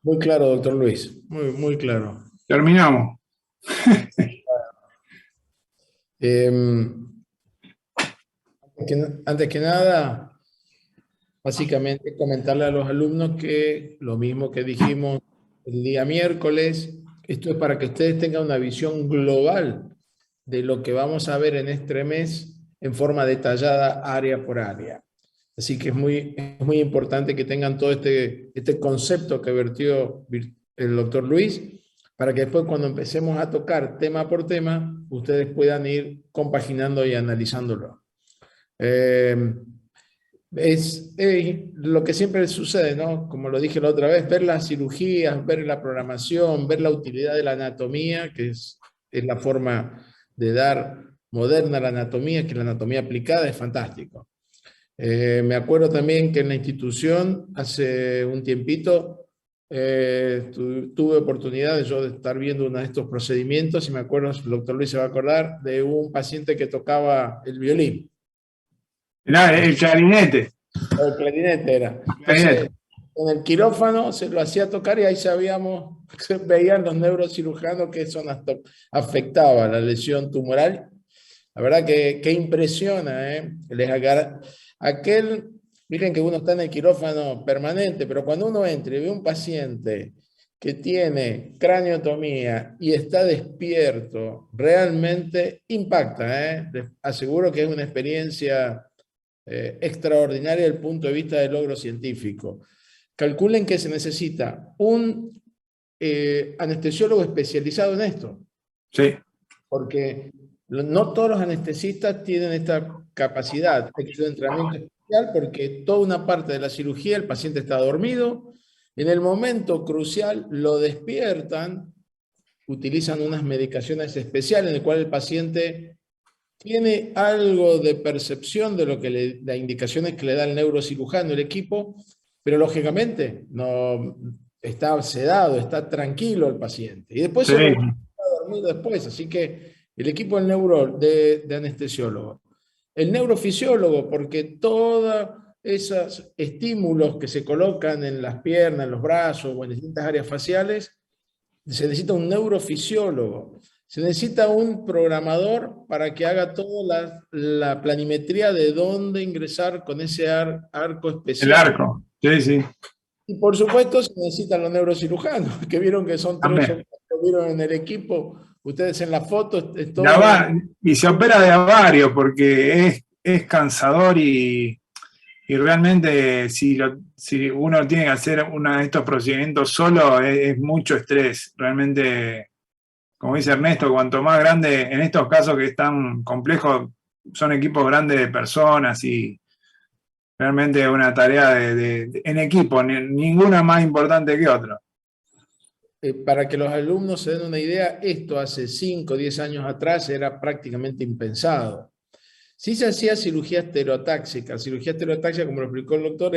D: muy claro, doctor Luis, muy claro.
A: Terminamos.
D: Antes que nada, básicamente comentarle a los alumnos que lo mismo que dijimos el día miércoles, esto es para que ustedes tengan una visión global de lo que vamos a ver en este mes en forma detallada, área por área. Así que es muy importante que tengan todo este concepto que vertió el doctor Luis, para que después cuando empecemos a tocar tema por tema, ustedes puedan ir compaginando y analizándolo. Es lo que siempre sucede, ¿no? Como lo dije la otra vez, ver las cirugías, ver la programación, ver la utilidad de la anatomía, que es la forma de dar moderna la anatomía, que la anatomía aplicada es fantástico. Me acuerdo también que en la institución, hace un tiempito, tuve oportunidad de estar viendo uno de estos procedimientos, y me acuerdo, el doctor Luis se va a acordar, de un paciente que tocaba el violín.
A: El clarinete.
D: El clarinete era. Entonces, en el quirófano se lo hacía tocar y ahí sabíamos, se veían los neurocirujanos que eso afectaba la lesión tumoral. La verdad que impresiona, ¿eh? Miren que uno está en el quirófano permanente, pero cuando uno entra y ve un paciente que tiene craniotomía y está despierto, realmente impacta, ¿eh? Les aseguro que es una experiencia extraordinaria desde el punto de vista del logro científico. Calculen que se necesita un anestesiólogo especializado en esto.
A: Sí.
D: Porque no todos los anestesistas tienen esta capacidad. Hay que hacer un entrenamiento especial porque toda una parte de la cirugía el paciente está dormido. En el momento crucial lo despiertan, utilizan unas medicaciones especiales en el cual el paciente tiene algo de percepción de lo que las indicaciones que le da el neurocirujano, el equipo, pero lógicamente no está sedado, está tranquilo el paciente. Y después
A: sí.
D: dormir después. Así que el equipo del de anestesiólogo. El neurofisiólogo, porque todos esos estímulos que se colocan en las piernas, en los brazos o en distintas áreas faciales, se necesita un neurofisiólogo. Se necesita un programador para que haga toda la planimetría de dónde ingresar con ese arco especial.
A: El arco, sí, sí.
D: Y por supuesto se necesitan los neurocirujanos, que vieron que son 3 o 4, vieron en el equipo, ustedes en la foto. Es todo
A: y se opera de a varios porque es cansador y realmente si uno tiene que hacer uno de estos procedimientos solo es mucho estrés. Realmente, como dice Ernesto, cuanto más grande, en estos casos que es tan complejos, son equipos grandes de personas y realmente es una tarea en equipo, ninguna más importante que otra.
D: Para que los alumnos se den una idea, esto hace 5 o 10 años atrás era prácticamente impensado. Si se hacía cirugía estereotáxica, como lo explicó el doctor,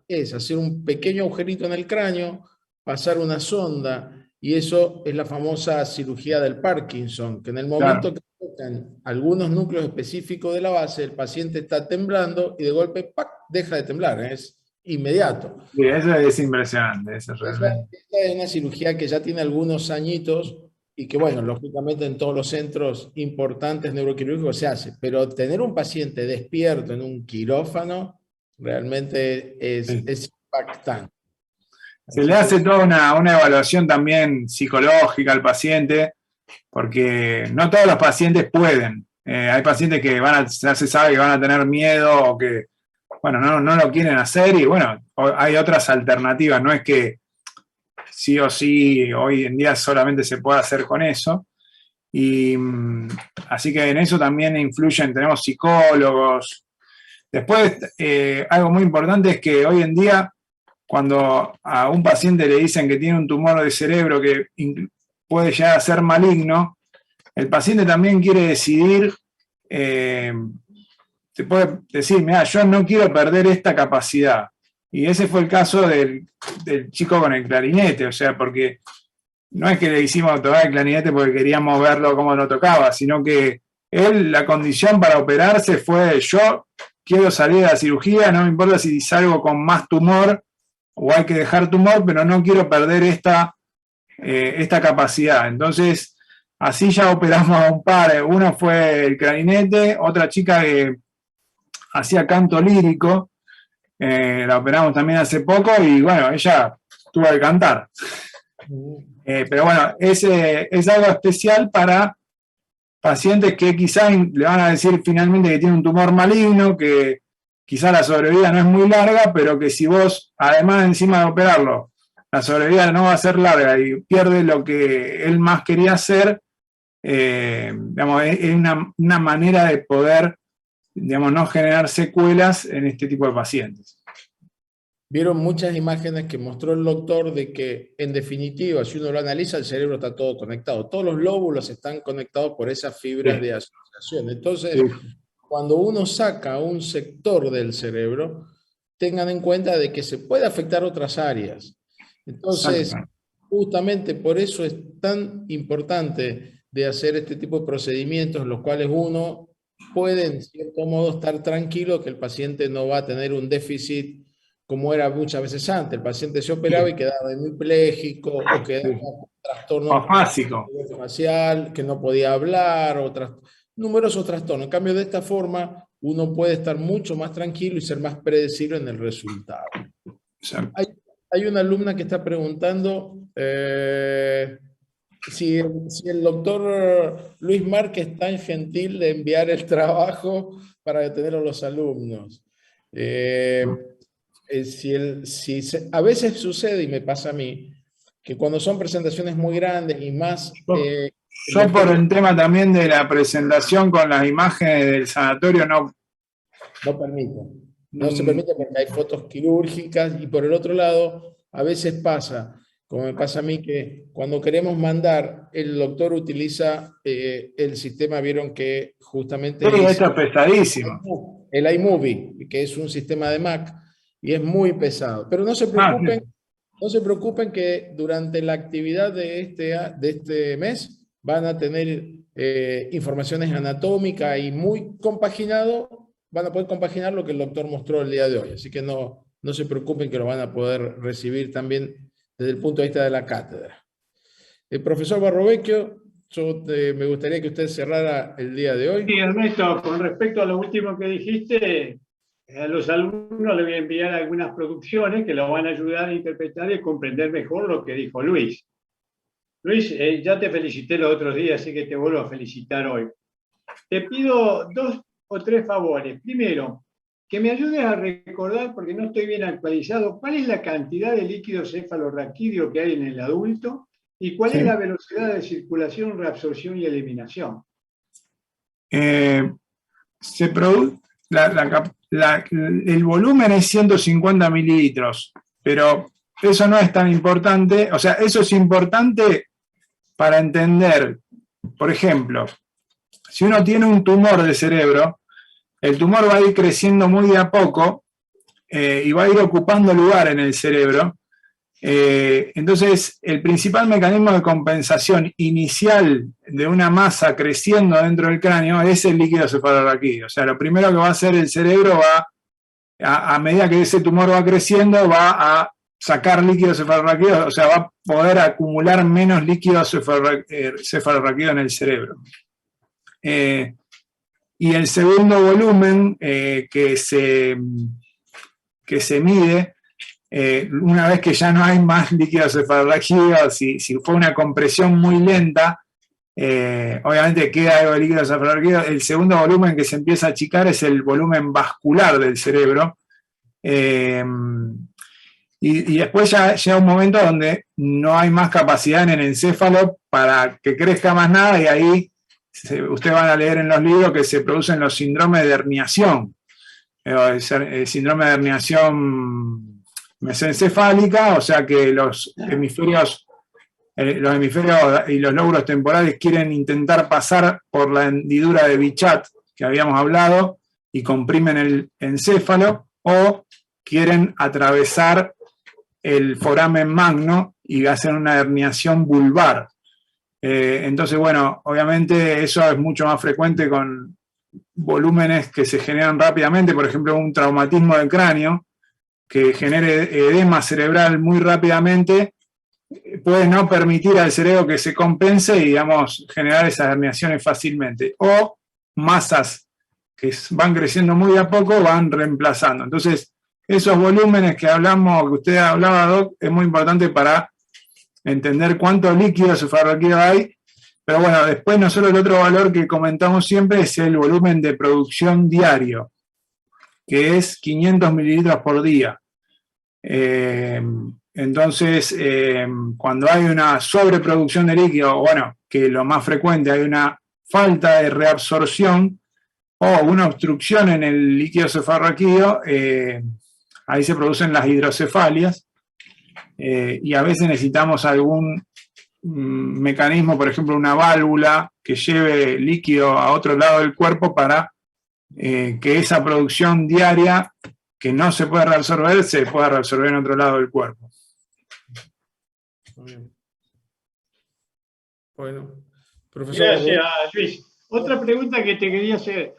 D: es hacer un pequeño agujerito en el cráneo, pasar una sonda, y eso es la famosa cirugía del Parkinson, que en el momento que tocan algunos núcleos específicos de la base, el paciente está temblando y de golpe ¡pac!, deja de temblar, es inmediato.
A: Sí, eso es impresionante. Esta
D: es una cirugía que ya tiene algunos añitos y que, bueno, lógicamente en todos los centros importantes neuroquirúrgicos se hace, pero tener un paciente despierto en un quirófano realmente es impactante.
A: Se le hace toda una evaluación también psicológica al paciente, porque no todos los pacientes pueden. Hay pacientes que ya se sabe que van a tener miedo o que, bueno, no lo quieren hacer y, bueno, hay otras alternativas. No es que sí o sí hoy en día solamente se puede hacer con eso. Y así que en eso también influyen, tenemos psicólogos. Después, algo muy importante es que hoy en día, cuando a un paciente le dicen que tiene un tumor de cerebro que puede llegar a ser maligno, el paciente también quiere decidir, se puede decir, mira, yo no quiero perder esta capacidad. Y ese fue el caso del chico con el clarinete, o sea, porque no es que le hicimos tocar el clarinete porque queríamos verlo cómo lo tocaba, sino que la condición para operarse fue, yo quiero salir de la cirugía, no me importa si salgo con más tumor o hay que dejar tumor, pero no quiero perder esta capacidad. Entonces, así ya operamos a un par. Uno fue el clarinete, otra chica que hacía canto lírico, la operamos también hace poco y bueno, ella tuvo que cantar. Pero bueno, es algo especial para pacientes que quizás le van a decir finalmente que tiene un tumor maligno, que quizás la sobrevida no es muy larga, pero que si vos, además encima de operarlo, la sobrevida no va a ser larga y pierde lo que él más quería hacer, digamos, es una manera de poder, digamos, no generar secuelas en este tipo de pacientes.
D: Vieron muchas imágenes que mostró el doctor de que, en definitiva, si uno lo analiza, el cerebro está todo conectado. Todos los lóbulos están conectados por esas fibras de asociación. Entonces, cuando uno saca un sector del cerebro, tengan en cuenta de que se puede afectar otras áreas. Entonces, justamente por eso es tan importante de hacer este tipo de procedimientos, los cuales uno puede, en cierto modo, estar tranquilo que el paciente no va a tener un déficit como era muchas veces antes. El paciente se operaba y quedaba hemipléjico o quedaba con trastorno facial, que no podía hablar, numerosos trastornos. En cambio, de esta forma, uno puede estar mucho más tranquilo y ser más predecible en el resultado. Hay una alumna que está preguntando si el doctor Luis Márquez es tan gentil de enviar el trabajo para tenerlo a los alumnos. A veces sucede, y me pasa a mí, que cuando son presentaciones muy grandes y más...
A: yo por el tema también de la presentación con las imágenes del sanatorio no
D: permite. No se permite porque hay fotos quirúrgicas y por el otro lado, a veces pasa, como me pasa a mí, que cuando queremos mandar, el doctor utiliza el sistema, vieron que justamente...
A: Sí, esto es pesadísimo.
D: El iMovie, que es un sistema de Mac, y es muy pesado. Pero no se preocupen, no se preocupen que durante la actividad de este mes van a tener informaciones anatómicas y muy compaginado, van a poder compaginar lo que el doctor mostró el día de hoy. Así que no se preocupen que lo van a poder recibir también desde el punto de vista de la cátedra. El profesor Barrovecchio, me gustaría que usted cerrara el día de hoy.
B: Sí, Ernesto, con respecto a lo último que dijiste, a los alumnos les voy a enviar algunas producciones que los van a ayudar a interpretar y comprender mejor lo que dijo Luis. Luis, ya te felicité los otros días, así que te vuelvo a felicitar hoy. Te pido 2 o 3 favores. Primero, que me ayudes a recordar, porque no estoy bien actualizado, cuál es la cantidad de líquido cefalorraquídeo que hay en el adulto y cuál es la velocidad de circulación, reabsorción y eliminación.
A: Se produce, el volumen es 150 mililitros, pero eso no es tan importante. O sea, eso es importante para entender, por ejemplo, si uno tiene un tumor de cerebro, el tumor va a ir creciendo muy de a poco y va a ir ocupando lugar en el cerebro. Entonces, el principal mecanismo de compensación inicial de una masa creciendo dentro del cráneo es el líquido cefalorraquídeo. O sea, lo primero que va a hacer el cerebro a medida que ese tumor va creciendo, va a sacar líquido cefalorraquídeo, o sea, va a poder acumular menos líquido cefalorraquídeo en el cerebro. Y el segundo volumen que se mide, una vez que ya no hay más líquido cefalorraquídeo, si fue una compresión muy lenta, obviamente queda algo de líquido cefalorraquídeo. El segundo volumen que se empieza a achicar es el volumen vascular del cerebro. Y después ya llega un momento donde no hay más capacidad en el encéfalo para que crezca más nada, y ahí ustedes van a leer en los libros que se producen los síndromes de herniación. El síndrome de herniación mesencefálica, o sea que los hemisferios y los lóbulos temporales quieren intentar pasar por la hendidura de Bichat que habíamos hablado y comprimen el encéfalo, o quieren atravesar el foramen magno y hacen una herniación vulvar. Entonces, bueno, obviamente eso es mucho más frecuente con volúmenes que se generan rápidamente, por ejemplo, un traumatismo del cráneo que genere edema cerebral muy rápidamente, puede no permitir al cerebro que se compense y, digamos, generar esas herniaciones fácilmente. O masas que van creciendo muy a poco van reemplazando. Entonces, esos volúmenes que usted hablaba, Doc, es muy importante para entender cuánto líquido cefalorraquídeo hay. Pero bueno, después nosotros el otro valor que comentamos siempre es el volumen de producción diario, que es 500 mililitros por día. Entonces, cuando hay una sobreproducción de líquido, bueno, que lo más frecuente, hay una falta de reabsorción o una obstrucción en el líquido cefalorraquídeo, ahí se producen las hidrocefalias, y a veces necesitamos algún mecanismo, por ejemplo, una válvula que lleve líquido a otro lado del cuerpo para que esa producción diaria que no se puede reabsorber, se pueda reabsorber en otro lado del cuerpo.
D: Muy bien. Bueno, profesor.
B: Gracias, Luis. Otra pregunta que te quería hacer.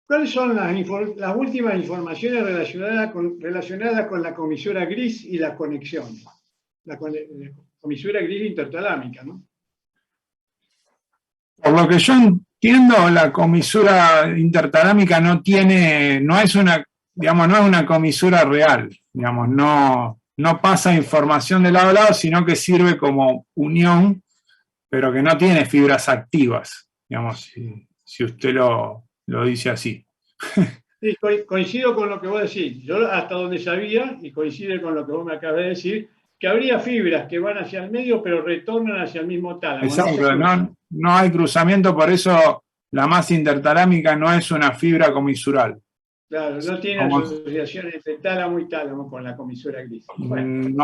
B: ¿Cuáles son las últimas informaciones relacionadas con la comisura gris y las conexiones? La comisura gris intertalámica, ¿no?
A: Por lo que yo entiendo, la comisura intertalámica no es una comisura real, digamos, no pasa información de lado a lado, sino que sirve como unión, pero que no tiene fibras activas, digamos, si usted lo dice así.
B: Sí, coincido con lo que vos decís. Yo hasta donde sabía, y coincide con lo que vos me acabas de decir, que habría fibras que van hacia el medio, pero retornan hacia el mismo tálamo.
A: Exacto, no hay cruzamiento, por eso la masa intertalámica no es una fibra comisural.
B: Claro, no tiene asociación entre tálamo y tálamo con la comisura gris. Bueno.
A: No.